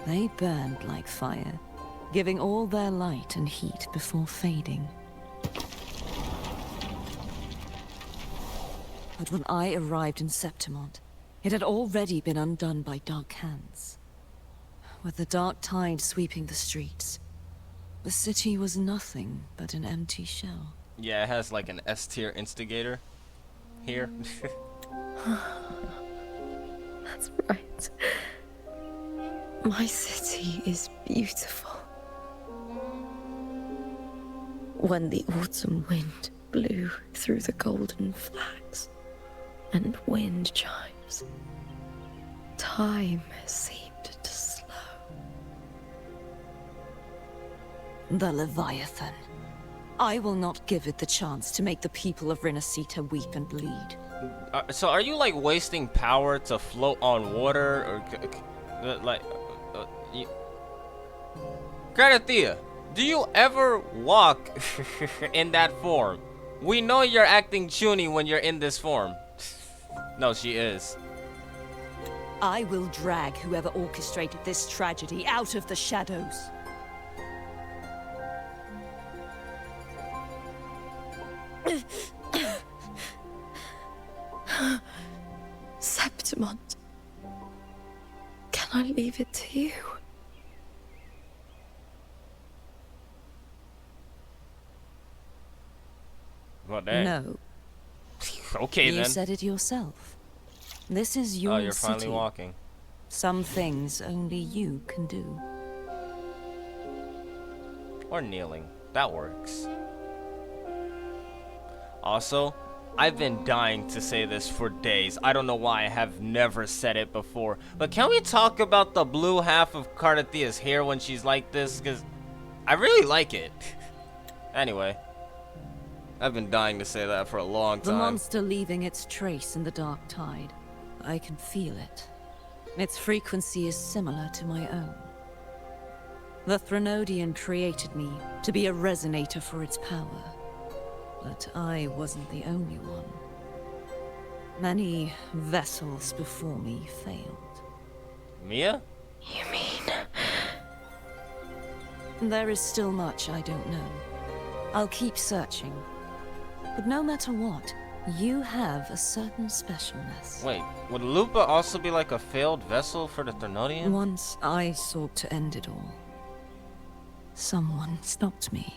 They burned like fire, giving all their light and heat before fading. But when I arrived in Septimont, it had already been undone by dark hands. With the dark tide sweeping the streets, the city was nothing but an empty shell. Yeah, it has like an S-tier instigator here. That's right. My city is beautiful. When the autumn wind blew through the golden flags and wind chimes, time seemed to slow. The Leviathan. I will not give it the chance to make the people of Rinasita weep and bleed. So are you like wasting power to float on water, or like, Cartathea, do you ever walk in that form? We know you're acting chuny when you're in this form. No, she is. I will drag whoever orchestrated this tragedy out of the shadows. Septimont, can I leave it to you? Well, dang. No. Okay, You then. said it yourself. This is your Oh, you're city. finally walking. Some things only you can do. Or kneeling. That works. Also, I've been dying to say this for days. I don't know why I have never said it before. But can we talk about the blue half of Cartathea's hair when she's like this? Because I really like it. Anyway. I've been dying to say that for a long time. The monster leaving its trace in the dark tide. I can feel it. Its frequency is similar to my own. The Threnodian created me to be a resonator for its power. But I wasn't the only one. Many vessels before me failed. Mia? You mean... There is still much I don't know. I'll keep searching. But no matter what, you have a certain specialness. Wait, would Lupa also be like a failed vessel for the Threnodian? Once I sought to end it all. Someone stopped me.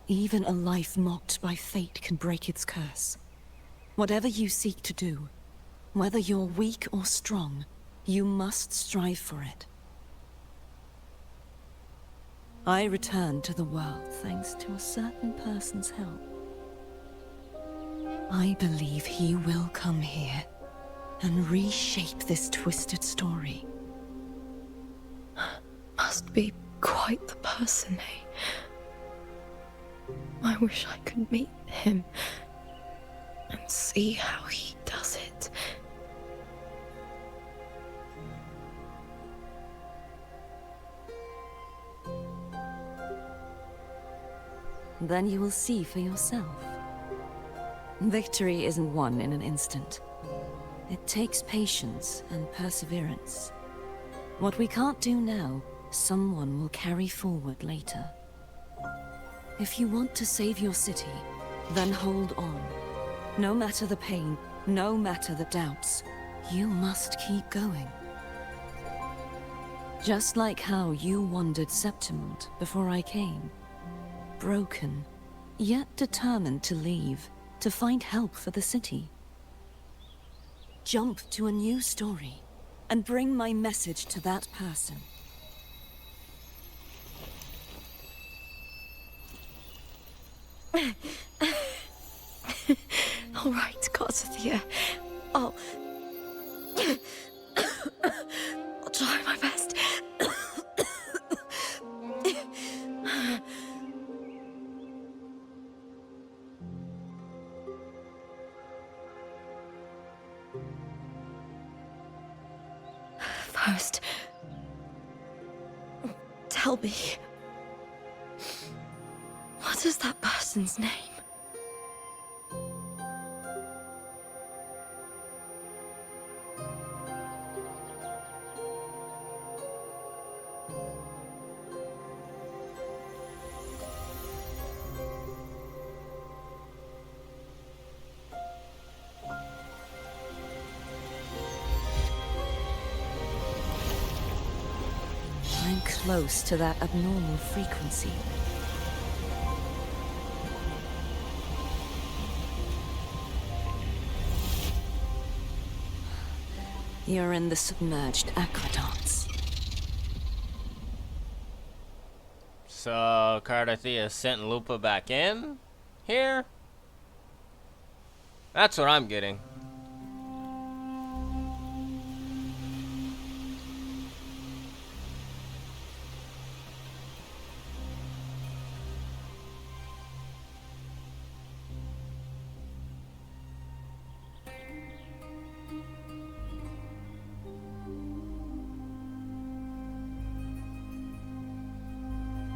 Even a life mocked by fate can break its curse. Whatever you seek to do, whether you're weak or strong, you must strive for it. I returned to the world thanks to a certain person's help. I believe he will come here and reshape this twisted story. Must be quite the person, eh? I wish I could meet him and see how he does it. Then you will see for yourself. Victory isn't won in an instant. It takes patience and perseverance. What we can't do now, someone will carry forward later. If you want to save your city, then hold on. No matter the pain, no matter the doubts, you must keep going. Just like how you wandered Septimont before I came. Broken, yet determined to leave, to find help for the city. Jump to a new story, and bring my message to that person. All right, Garcia. I'll try my best. First, tell me, what is that person's name? I'm close to that abnormal frequency. You're in the submerged aqueducts. So, Cardathea sent Lupa back in? Here? That's what I'm getting.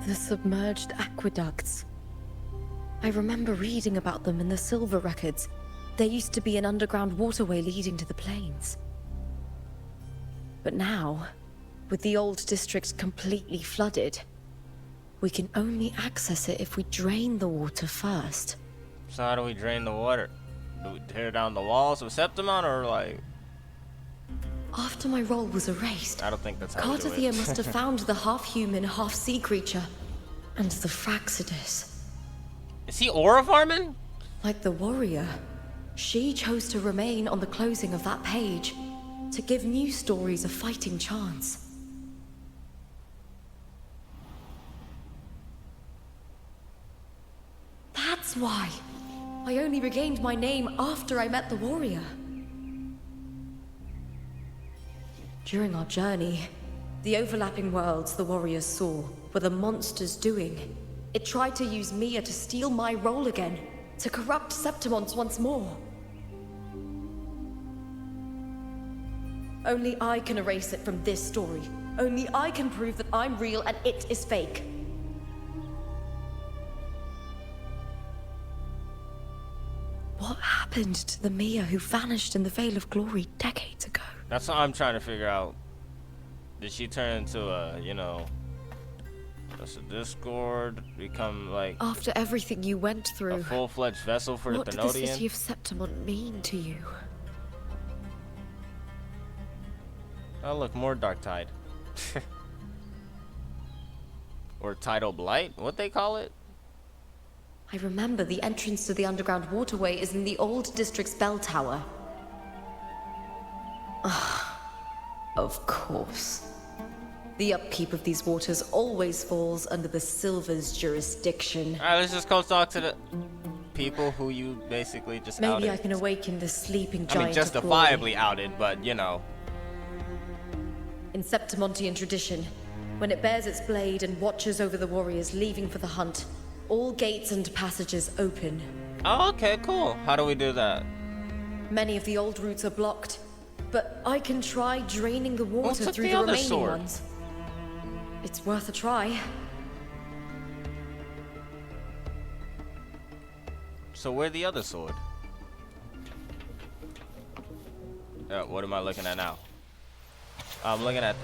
The submerged aqueducts. I remember reading about them in the Silver records. There used to be an underground waterway leading to the plains. But now, with the old district completely flooded, we can only access it if we drain the water first. So how do we drain the water? Do we tear down the walls of Septimon, or like... After my role was erased, I don't think that's how we do Cardathea it. must have found the half-human, half-sea creature, and the Fraxidus. Is he aura farming? Like the warrior, she chose to remain on the closing of that page, to give new stories a fighting chance. That's why I only regained my name after I met the warrior. During our journey, the overlapping worlds the warriors saw were the monster's doing. It tried to use Mia to steal my role again, to corrupt Septimont once more. Only I can erase it from this story. Only I can prove that I'm real and it is fake. What happened to the Mia who vanished in the Veil of Glory decades ago? That's what I'm trying to figure out. Did she turn into a, you know, just a Discord, become like... After everything you went through, a full-fledged vessel for the what did the city Thenodian? of Septimont mean to you? Oh look, more Dark Tide. Or Tidal Blight, what they call it? I remember the entrance to the underground waterway is in the old district's bell tower. Ah, of course. The upkeep of these waters always falls under the Silver's jurisdiction. Alright, let's just go talk to the people who you basically just Maybe outed. I can awaken the sleeping I giant. mean, justifiably outed, but you know. In Septimontian tradition, when it bears its blade and watches over the warriors leaving for the hunt, all gates and passages open. Oh, okay, cool. How do we do that? Many of the old routes are blocked, but I can try draining the water took through the the other remaining sword? ones. It's worth a try. So where's the other sword? What am I looking at now? I'm looking at...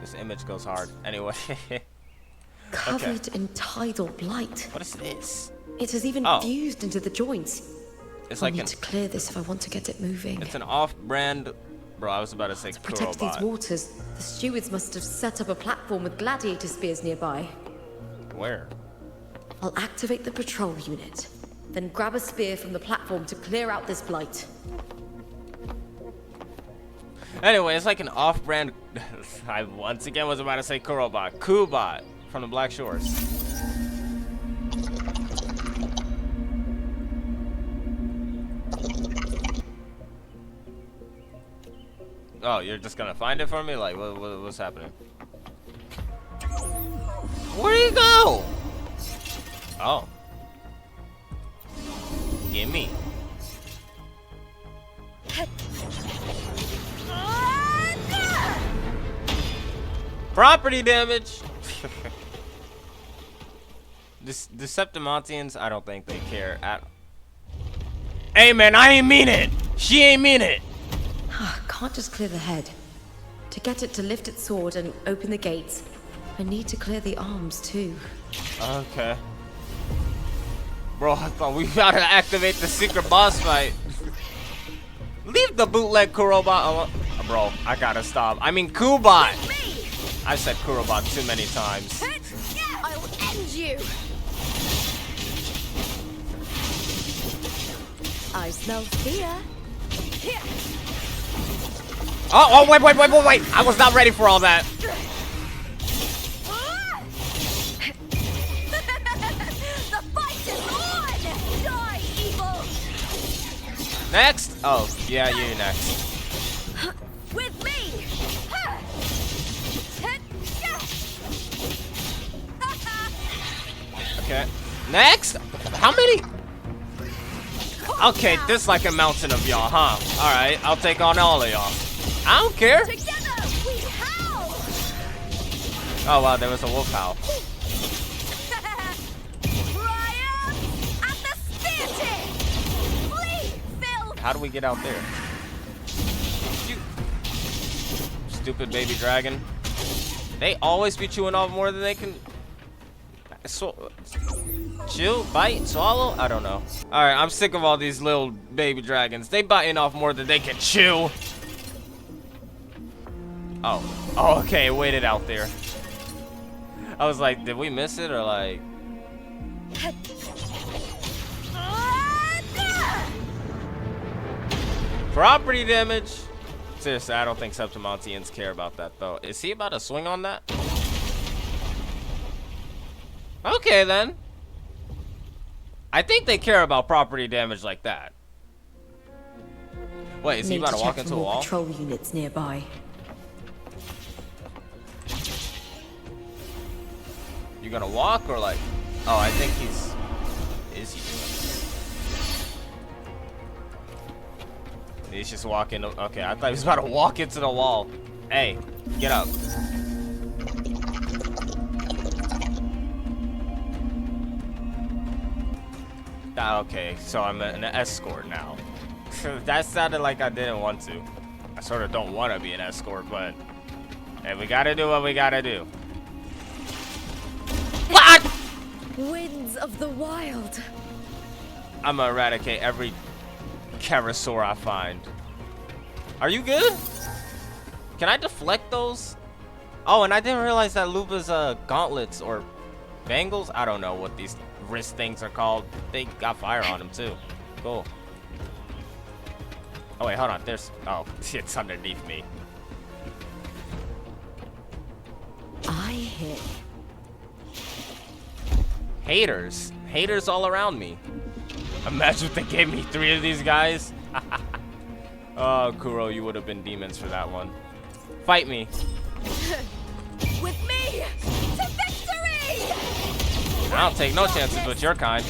This image goes hard. Anyway. Covered in tidal blight. What is this? It has even Oh. fused into the joints. It's I like need an... to clear this if I want to get it moving. It's an off-brand... Bro, I was about to say To protect these Kurobot. waters, the stewards must have set up a platform with gladiator spears nearby. Where? I'll activate the patrol unit, then grab a spear from the platform to clear out this blight. Anyway, it's like an off-brand... I once again was about to say Kurobot. Kubot from the Black Shores. Oh, you're just gonna find it for me? Like, what's happening? Where do you go? Oh. Gimme. Property damage! The Septimontians, I don't think they care at... Hey man, I ain't mean it! She ain't mean it! Can't just clear the head. To get it to lift its sword and open the gates, I need to clear the arms too. Okay. Bro, I thought we gotta activate the secret boss fight. Leave the bootleg Kurobot alone. Bro, I gotta stop. I mean Kubot! I've said Kurobot too many times. I'll end you! I smell fear. Oh, wait. I was not ready for all that. The fight is on! Die, evil! Next? Oh, yeah, you next. With me! Okay. Next? How many? Okay, this like a mountain of y'all, huh? Alright, I'll take on all of y'all. I don't care. Together we howl! Oh wow, there was a wolf howl. Triumph at the spear tip! Flee, filth! How do we get out there? You stupid baby dragon. They always be chewing off more than they can. Chew, bite, swallow? I don't know. Alright, I'm sick of all these little baby dragons. They biting off more than they can chew. Oh, okay, it waited out there. I was like, did we miss it or like? Property damage. Seriously, I don't think Septimontians care about that though. Is he about to swing on that? Okay then. I think they care about property damage like that. Wait, is he about to walk into a wall? Patrol units nearby. You gonna walk or like? Oh, I think he's. Is he doing? He's just walking. Okay, I thought he was about to walk into the wall. Hey, get up. Okay, so I'm an escort now. That sounded like I didn't want to. I sort of don't want to be an escort, but hey, we gotta do what we gotta do. What? Winds of the wild. I'm gonna eradicate every Karasaur I find. Are you good? Can I deflect those? Oh, and I didn't realize that Lupa's gauntlets or bangles. I don't know what these wrist things are called. They got fire on them too. Cool. Oh wait, hold on. There's. Oh, it's underneath me. I hear. Haters. Haters all around me. Imagine if they gave me 3 of these guys. Oh, Kuro, you would have been demons for that one. Fight me. With me to victory! I don't take no chances with your kind.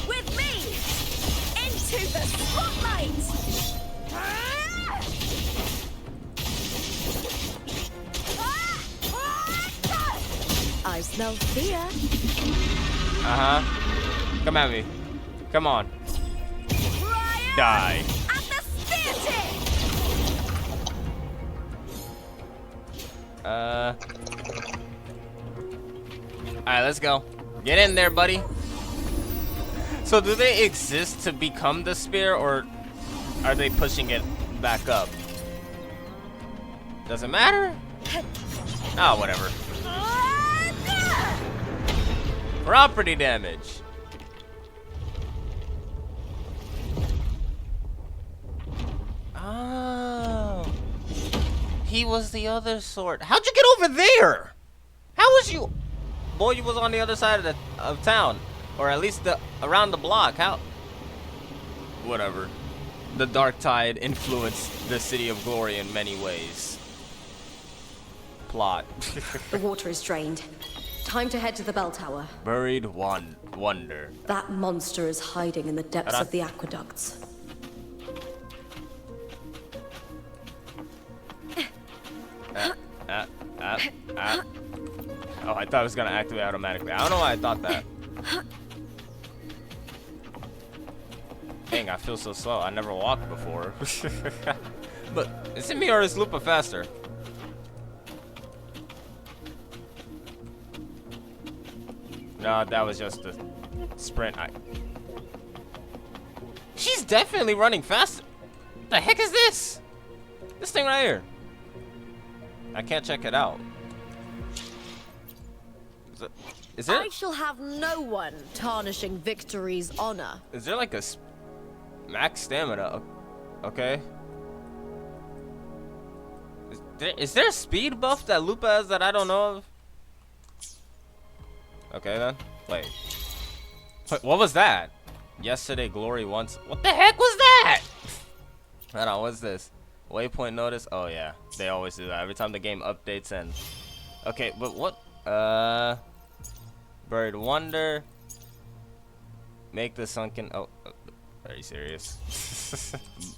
With me into the spotlight! I smell fear. Uh-huh. Come at me. Come on. Die. At the spear tip! Alright, let's go. Get in there, buddy. So do they exist to become the spear, or are they pushing it back up? Does it matter? Oh, whatever. Property damage. Oh. He was the other sort. How'd you get over there? How was you? Boy, you was on the other side of town. Or at least around the block. How? Whatever. The dark tide influenced the City of Glory in many ways. Plot. The water is drained. Time to head to the bell tower. Buried wonder. That monster is hiding in the depths of the aqueducts. Oh, I thought it was gonna activate automatically. I don't know why I thought that. Dang, I feel so slow. I never walked before. But is it me or is Lupa faster? No, that was just a sprint. She's definitely running fast. What the heck is this? This thing right here. I can't check it out. Is there? I shall have no one tarnishing victory's honor. Is there like a max stamina? Okay. Is there a speed buff that Lupa has that I don't know of? Okay then. Wait, what was that? Yesterday glory once. What the heck was that? Hold on, what's this? Waypoint notice? Oh yeah, they always do that every time the game updates. And okay, but what? Buried wonder. Make the sunken. Oh, are you serious?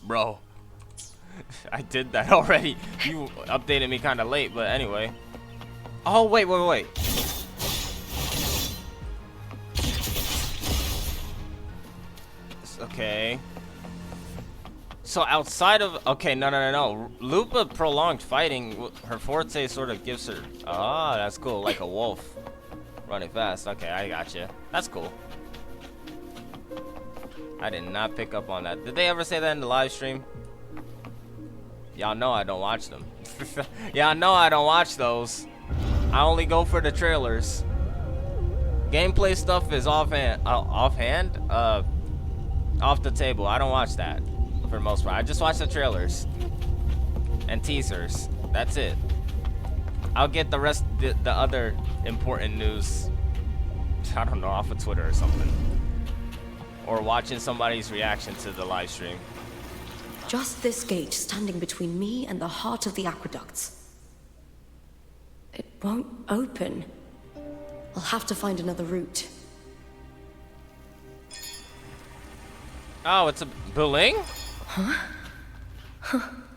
Bro, I did that already. You updated me kind of late, but anyway. Oh wait. Okay. So outside of no. Lupa prolonged fighting. Her forte sort of gives her. Ah, that's cool. Like a wolf, running fast. Okay, I gotcha. That's cool. I did not pick up on that. Did they ever say that in the live stream? Y'all know I don't watch them. Y'all know I don't watch those. I only go for the trailers. Gameplay stuff is offhand. Off the table. I don't watch that for the most part. I just watch the trailers and teasers. That's it. I'll get the rest, the other important news, I don't know, off of Twitter or something, or watching somebody's reaction to the live stream. Just this gate standing between me and the heart of the aqueducts. It won't open. I'll have to find another route. Oh, it's a Buling? Huh?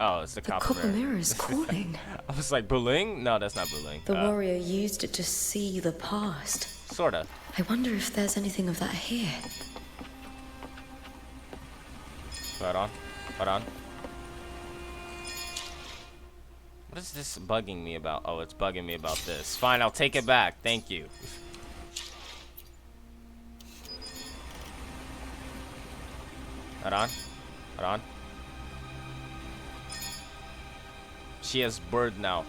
Oh, it's the copper mirror is calling. I was like, Buling? No, that's not Buling. The warrior used it to see the past. Sorta. I wonder if there's anything of that here. Hold on. What is this bugging me about? Oh, it's bugging me about this. Fine, I'll take it back. Thank you. Hold on. She has bird now.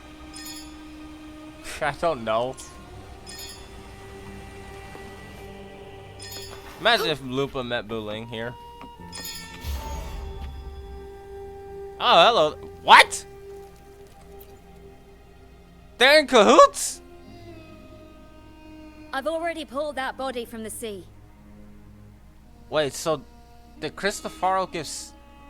I don't know. Imagine if Lupa met Buling here. Oh, hello. What? They're in cahoots? I've already pulled that body from the sea. Wait, so did Cristofaro give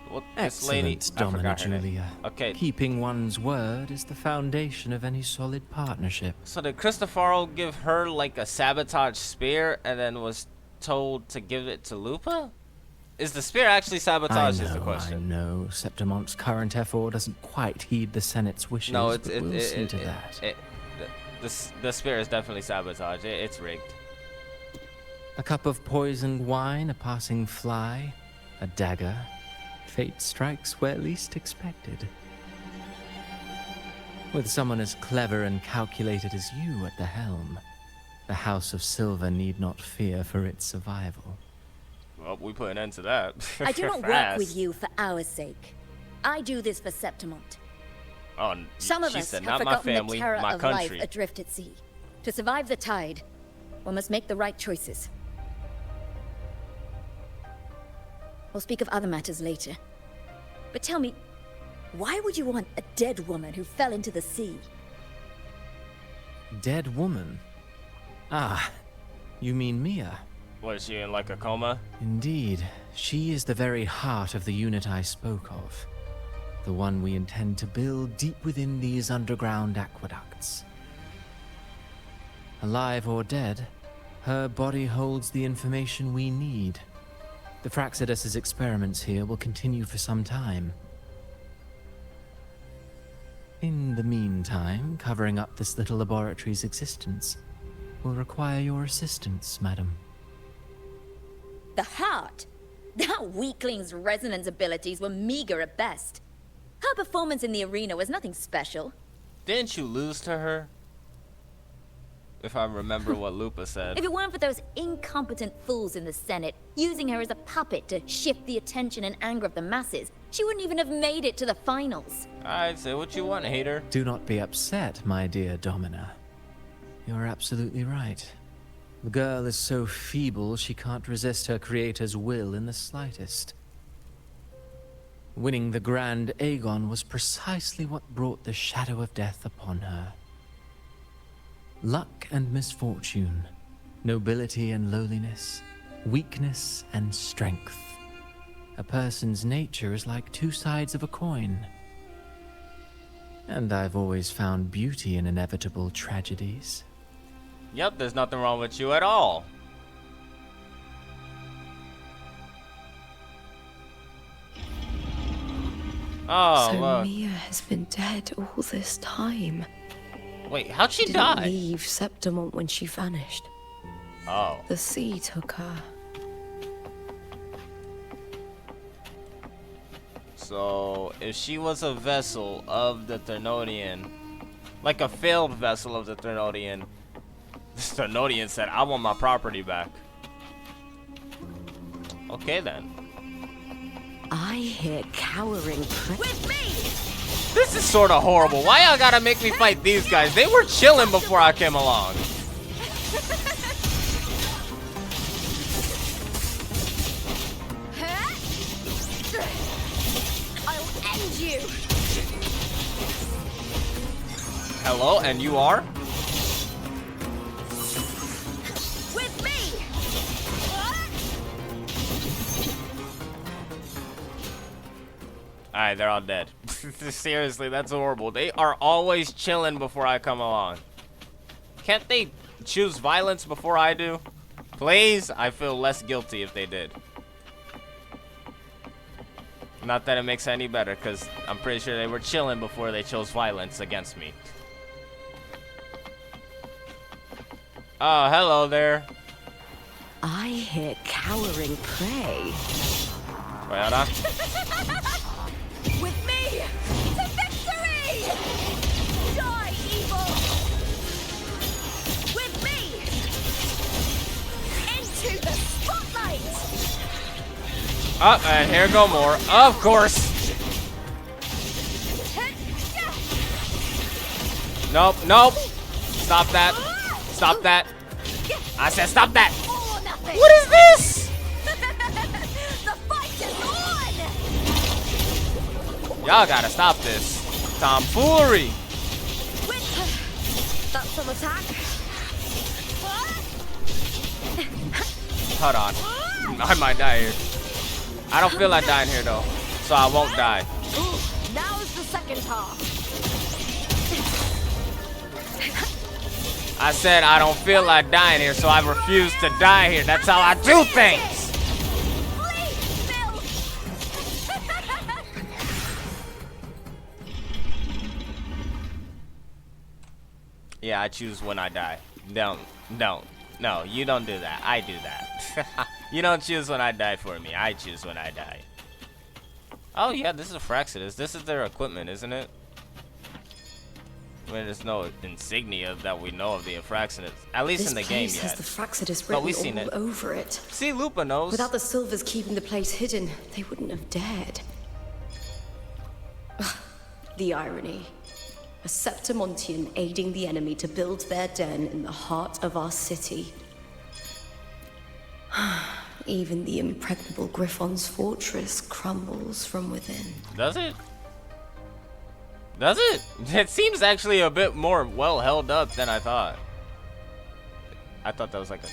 what this lady? Excellent, I Domina forgot her name. Julia. Okay. Keeping one's word is the foundation of any solid partnership. So did Cristofaro give her like a sabotage spear and then was told to give it to Lupa? Is the spear actually sabotage? Is the question. I know. Septimon's current effort doesn't quite heed the Senate's wishes. No, but we'll see to that. The spear is definitely sabotage. It's rigged. A cup of poisoned wine, a passing fly, a dagger. Fate strikes where least expected. With someone as clever and calculated as you at the helm, the House of Silver need not fear for its survival. Well, we put an end to that. I do not work with you for our sake. I do this for Septimont. Oh, Some of she us said, have not my forgotten family, the terror my of country. life adrift at sea. To survive the tide, one must make the right choices. We'll speak of other matters later. But tell me, why would you want a dead woman who fell into the sea? Dead woman? Ah, you mean Mia? Was she in like a coma? Indeed, she is the very heart of the unit I spoke of. The one we intend to build deep within these underground aqueducts. Alive or dead, her body holds the information we need. The Fraxidus's experiments here will continue for some time. In the meantime, covering up this little laboratory's existence will require your assistance, madam. The heart? That weakling's resonance abilities were meager at best. Her performance in the arena was nothing special. Didn't you lose to her? If I remember what Lupa said. If it weren't for those incompetent fools in the Senate, using her as a puppet to shift the attention and anger of the masses, she wouldn't even have made it to the finals. I'd say what you want, hater. Do not be upset, my dear Domina. You're absolutely right. The girl is so feeble she can't resist her creator's will in the slightest. Winning the Grand Aegon was precisely what brought the shadow of death upon her. Luck and misfortune, nobility and lowliness, weakness and strength. A person's nature is like two sides of a coin. And I've always found beauty in inevitable tragedies. Yep, there's nothing wrong with you at all. Oh, so look. Mia has been dead all this time. Wait, how'd she Didn't die? leave Septimont when she vanished. Oh. The sea took her. So, if she was a vessel of the Ternodian, like a failed vessel of the Ternodian, the Ternodian said, I want my property back. Okay then. I hear cowering With me! This is sort of horrible. Why y'all gotta make me fight these guys? They were chilling before I came along. I'll end you! Hello, and you are? With me! Alright, they're all dead. Seriously, that's horrible. They are always chilling before I come along. Can't they choose violence before I do? Please? I feel less guilty if they did. Not that it makes it any better, because I'm pretty sure they were chilling before they chose violence against me. Oh, hello there. I hear cowering prey. Wait, hold on. With me! To victory! Die, evil! With me! Into the spotlight! Oh, and here go more. Of course. Nope, nope. Stop that. Stop that. I said stop that. All or nothing! What is this? The fight is on! Y'all gotta stop this tomfoolery. That's some attack. Hold on. I might die here. I don't feel like dying here though, so I won't die. Ooh, now is the second half. I said I don't feel like dying here, so I refuse to die here. That's how I do things. Yeah, I choose when I die. Don't. No, you don't do that. I do that. You don't choose when I die for me. I choose when I die. Oh yeah, this is a Fraxidus. This is their equipment, isn't it? I mean, there's no insignia that we know of the Fraxidus, at least in the game This yet. place has the Fraxidus But written we've seen all it. over it. See, Lupa knows. Without the Silvers keeping the place hidden, they wouldn't have dared. Ugh, the irony. A Septimontian aiding the enemy to build their den in the heart of our city. Even the impregnable Griffon's fortress crumbles from within. Does it? Does it? It seems actually a bit more well held up than I thought. I thought that was like a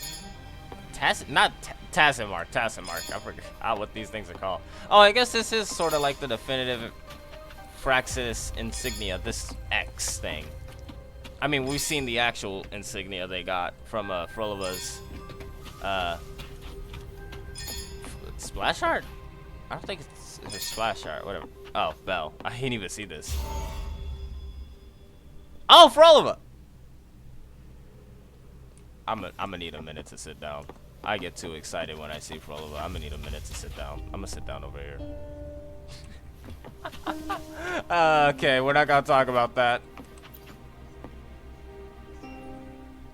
Tassimark. I forgot what these things are called. Oh, I guess this is sort of like the definitive Fraxidus insignia, this X thing. I mean, we've seen the actual insignia they got from Froliva's splash art? I don't think it's a splash art, whatever. Oh, Bell. I didn't even see this. Oh, Froliva! I'm gonna need a minute to sit down. I get too excited when I see Froliva. I'm gonna need a minute to sit down. I'm gonna sit down over here. Okay, we're not gonna talk about that.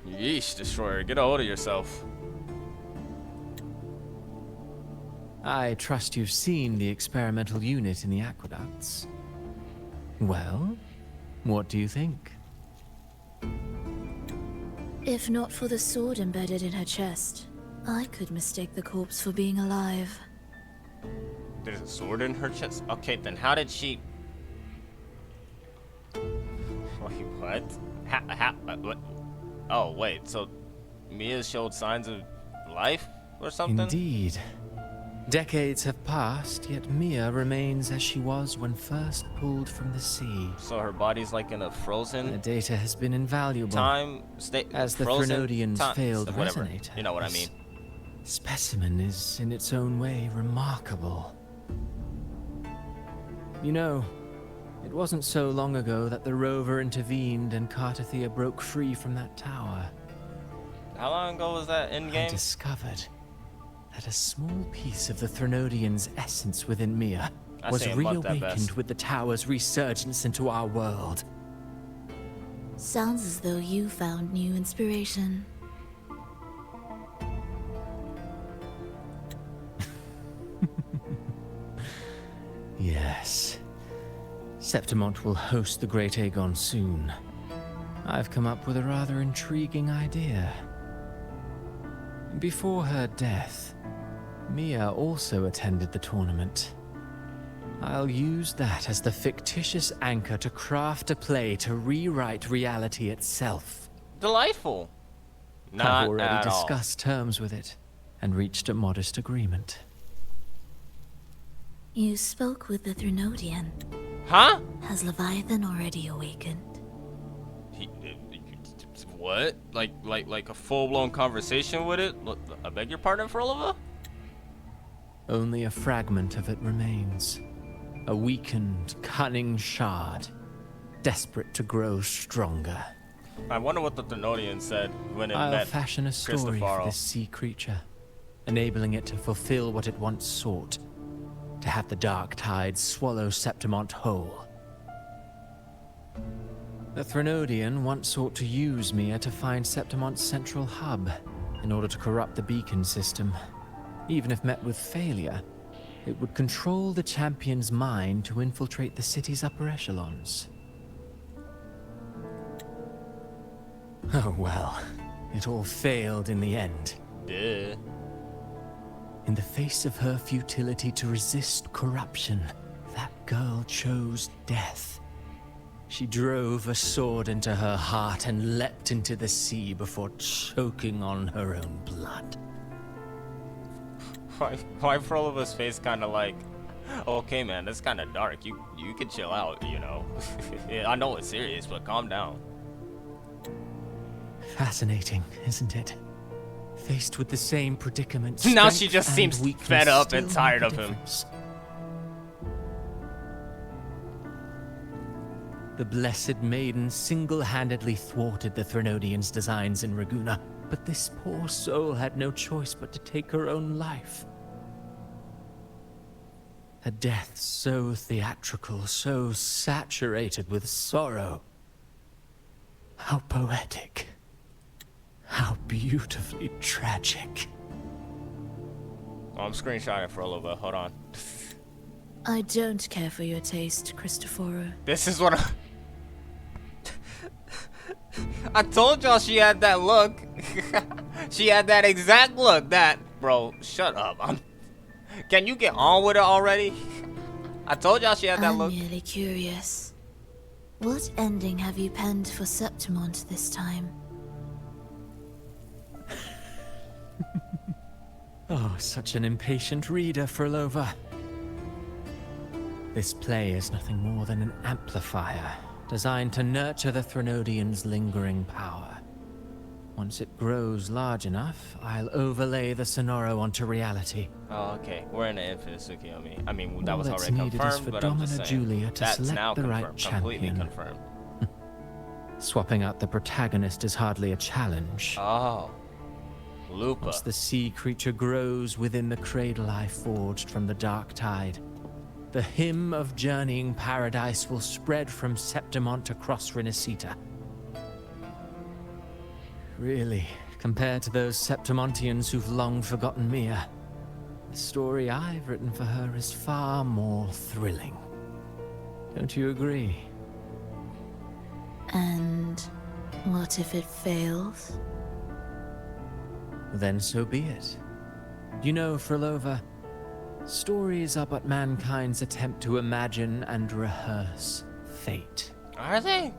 Yeesh, Destroyer, get a hold of yourself. I trust you've seen the experimental unit in the aqueducts. Well, what do you think? If not for the sword embedded in her chest, I could mistake the corpse for being alive. There's a sword in her chest? Okay, then how did she... Wait, what? What? Oh, wait, so Mia showed signs of life or something? Indeed. Decades have passed, yet Mia remains as she was when first pulled from the sea. So her body's like in a frozen... The data has been invaluable. Time... state as the frozen Threnodians time, failed whatever. resonator. You know what I mean. Specimen is, in its own way, remarkable. You know, it wasn't so long ago that the rover intervened and Cartathea broke free from that tower. How long ago was that in game? I discovered that a small piece of the Threnodian's essence within Mia was reawakened with the tower's resurgence into our world. Sounds as though you found new inspiration. Yes. Septimont will host the Great Aegon soon. I've come up with a rather intriguing idea. Before her death, Mia also attended the tournament. I'll use that as the fictitious anchor to craft a play to rewrite reality itself. Delightful. I've already discussed terms with it and reached a modest agreement. You spoke with the Threnodian. Huh? Has Leviathan already awakened? What? Like a full-blown conversation with it? I beg your pardon, Froliva? Only a fragment of it remains. A weakened, cunning shard, desperate to grow stronger. I wonder what the Threnodian said when it I'll met fashion a story for Cristofaro. this sea creature, enabling it to fulfill what it once sought, to have the dark tides swallow Septimont whole. The Threnodian once sought to use Mia to find Septimont's central hub in order to corrupt the beacon system. Even if met with failure, it would control the champion's mind to infiltrate the city's upper echelons. Oh well, it all failed in the end. Duh. In the face of her futility to resist corruption, that girl chose death. She drove a sword into her heart and leapt into the sea before choking on her own blood. Why Frollova's face kind of like, okay man, that's kind of dark. You can chill out, you know. Yeah, I know it's serious, but calm down. Fascinating, isn't it? Faced with the same predicament. Now she just seems weakness fed up still and tired make of a him. difference. The Blessed Maiden single-handedly thwarted the Threnodians' designs in Raguna, but this poor soul had no choice but to take her own life. A death so theatrical, so saturated with sorrow. How poetic. How beautifully tragic. Oh, I'm screenshotting Frolova. Hold on. I don't care for your taste, Cristoforo. This is what I told y'all she had that look. She had that exact look. Bro, shut up. Can you get on with it already? I told y'all she had that look. I'm really curious. What ending have you penned for Septimont this time? Oh, such an impatient reader, Frolova. This play is nothing more than an amplifier, designed to nurture the Threnodians' lingering power. Once it grows large enough, I'll overlay the Sonoro onto reality. Oh, okay. We're in the Infinite Tsukiyomi. I mean, that All was that's already needed is confirmed, for but I'm just Domina saying. Julia to That's select now the right confirmed. Completely champion. confirmed. Swapping out the protagonist is hardly a challenge. Oh. Lupa. Once the sea creature grows within the cradle I forged from the dark tide, the hymn of journeying paradise will spread from Septimont across Renacita. Really, compared to those Septimontians who've long forgotten Mia, the story I've written for her is far more thrilling. Don't you agree? And what if it fails? Then so be it. You know, Frolova, stories are but mankind's attempt to imagine and rehearse fate. Are they?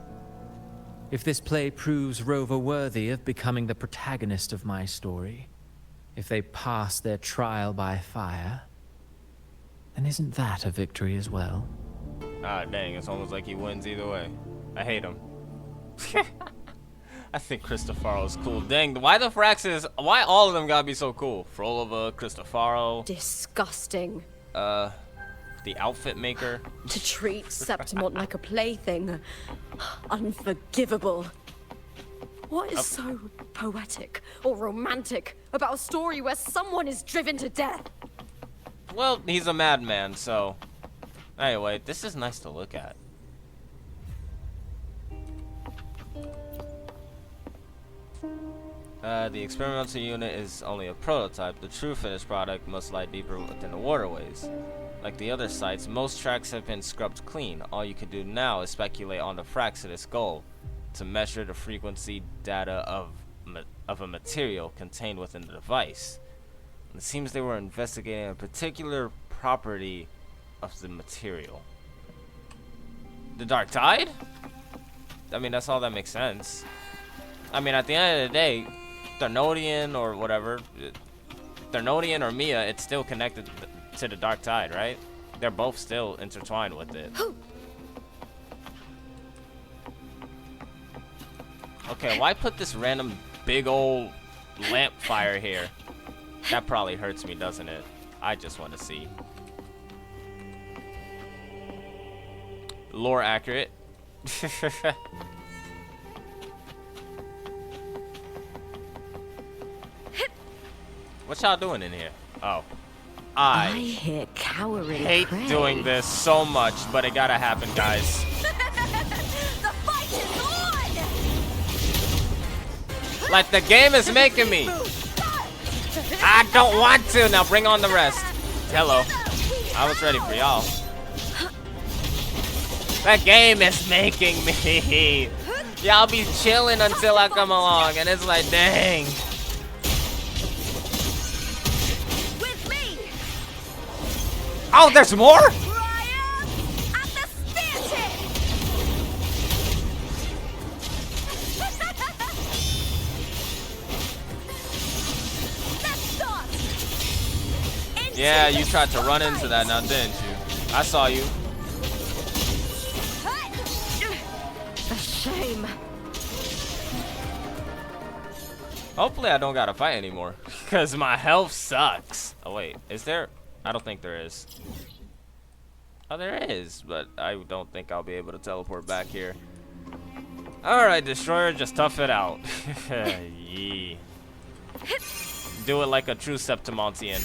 If this play proves Rover worthy of becoming the protagonist of my story, if they pass their trial by fire, then isn't that a victory as well? Ah, dang, it's almost like he wins either way. I hate him. I think Cristofaro's cool. Dang, why the Fraxes? Why all of them gotta be so cool? Frolova, Cristofaro. Disgusting. The outfit maker. To treat Septimont like a plaything. Unforgivable. What is so poetic or romantic about a story where someone is driven to death? Well, he's a madman, so... Anyway, this is nice to look at. The experimental unit is only a prototype. The true finished product must lie deeper within the waterways. Like the other sites, most tracks have been scrubbed clean. All you can do now is speculate on the Fraxidus goal to measure the frequency data of a material contained within the device. It seems they were investigating a particular property of the material. The Dark Tide? I mean, that's all that makes sense. I mean, at the end of the day, Threnodian or whatever, Threnodian or Mia, it's still connected to the Dark Tide, right? They're both still intertwined with it. Okay, why put this random big old lamp fire here? That probably hurts me, doesn't it? I just want to see. Lore accurate. What y'all doing in here? Oh. I hear cowering hate prey. doing this so much, but it gotta happen, guys. The fight is on! Like, the game is making me. I don't want to. Now bring on the rest. Hello. I was ready for y'all. That game is making me. Y'all be chilling until I come along, and it's like, dang. With me! Oh, there's more? Ryan at the spear tip! Yeah, you tried to run into that now, didn't you? I saw you. A shame. Hopefully I don't gotta fight anymore, because my health sucks. Oh wait, is there? I don't think there is. Oh, there is, but I don't think I'll be able to teleport back here. Alright, Destroyer, just tough it out. Yee. Do it like a true Septimontian.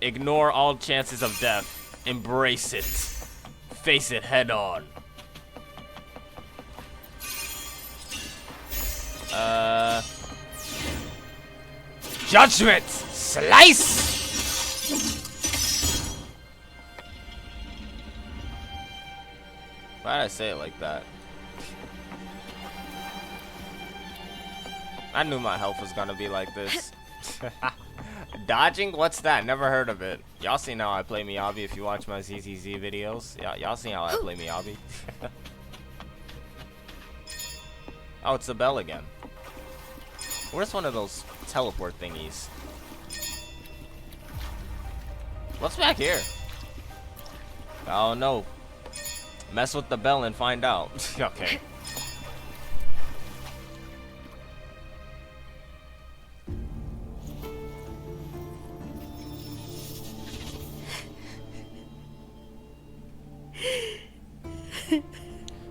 Ignore all chances of death. Embrace it. Face it head on. Judgment! Slice! Why'd I say it like that? I knew my health was gonna be like this. Dodging? What's that? Never heard of it. Y'all seen how I play Miyabi if you watch my ZZZ videos. Y'all seen how I play Miyabi. Oh, it's the bell again. Where's one of those teleport thingies? What's back here? Oh no. Mess with the bell and find out. Okay.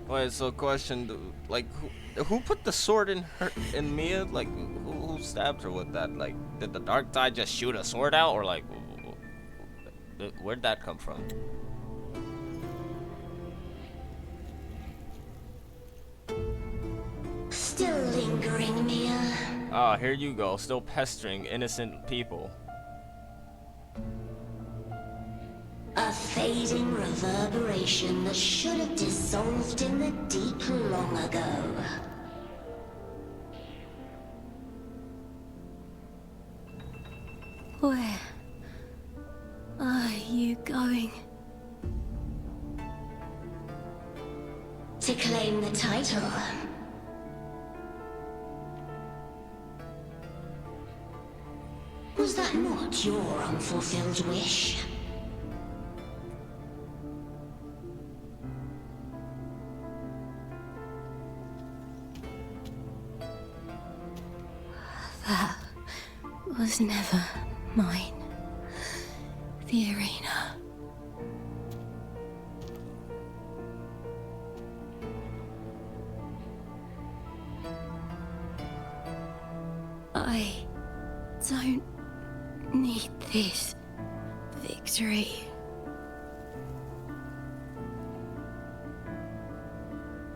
Wait, so question, like, who put the sword in her, in Mia? Like, who stabbed her with that? Like, did the dark side just shoot a sword out, or like, where'd that come from? Still lingering, Mia. Ah, here you go, still pestering innocent people. A fading reverberation that should have dissolved in the deep long ago. Where are you going? To claim the title. Was that not your unfulfilled wish? That was never mine. The arena. I don't need this victory.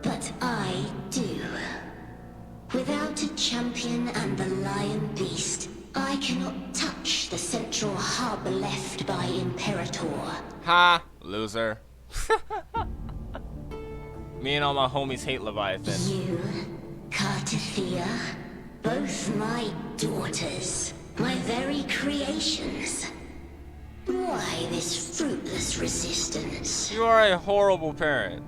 But I do. Without a champion and the lion beast, I cannot touch the central hub left by Imperator. Ha! Loser. Me and all my homies hate Leviathan. You, Cartathea, both my daughters, my very creations. Why this fruitless resistance? You are a horrible parent.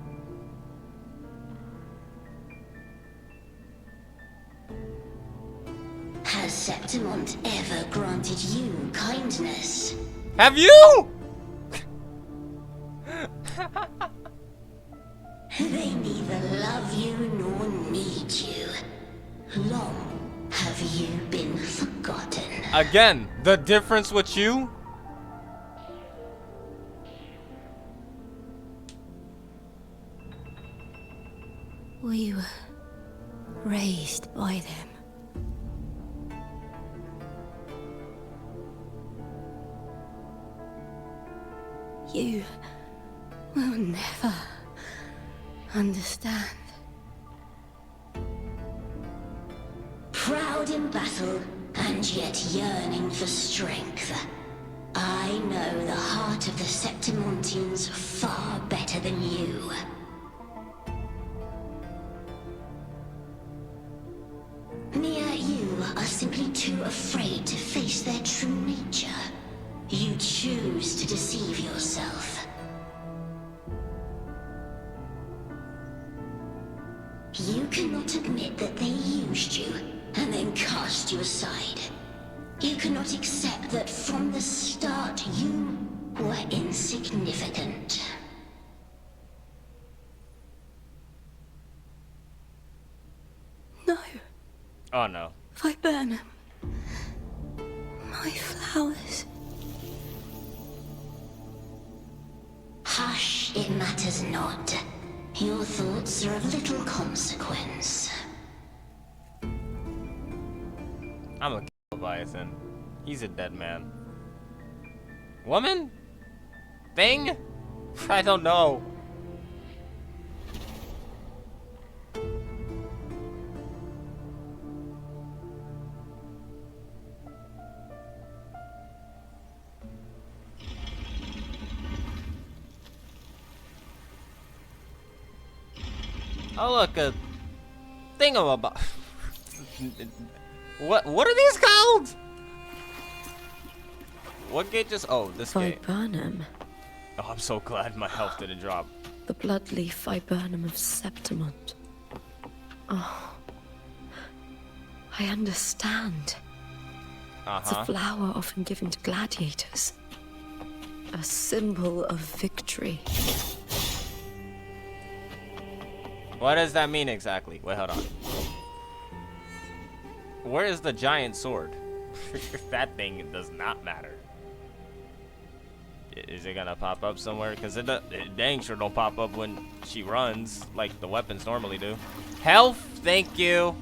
Has Septimont ever granted you kindness? Have you? They neither love you nor need you. Long have you been forgotten. Again, the difference with you? We were raised by them. You will never understand. Proud in battle, and yet yearning for strength. I know the heart of the Septimontians far better than you. Mia, you are simply too afraid to face their true nature. You choose to deceive yourself. You cannot admit that they used you, and then cast you aside. You cannot accept that from the start you were insignificant. No, Oh no. Viburnum. My flowers. Hush, it matters not. Your thoughts are of little consequence. I'm a kill Leviathan. He's a dead man. Woman? Thing? I don't know. Oh look, a thingamabob. What are these called? What gate just? Oh, this gate. Viburnum. Oh, I'm so glad my health didn't drop. The bloodleaf viburnum of Septimont. Oh. I understand. It's a flower often given to gladiators. A symbol of victory. What does that mean exactly? Wait, hold on. Where is the giant sword? That thing does not matter. Is it gonna pop up somewhere? Because it dang sure don't pop up when she runs like the weapons normally do. Health, thank you.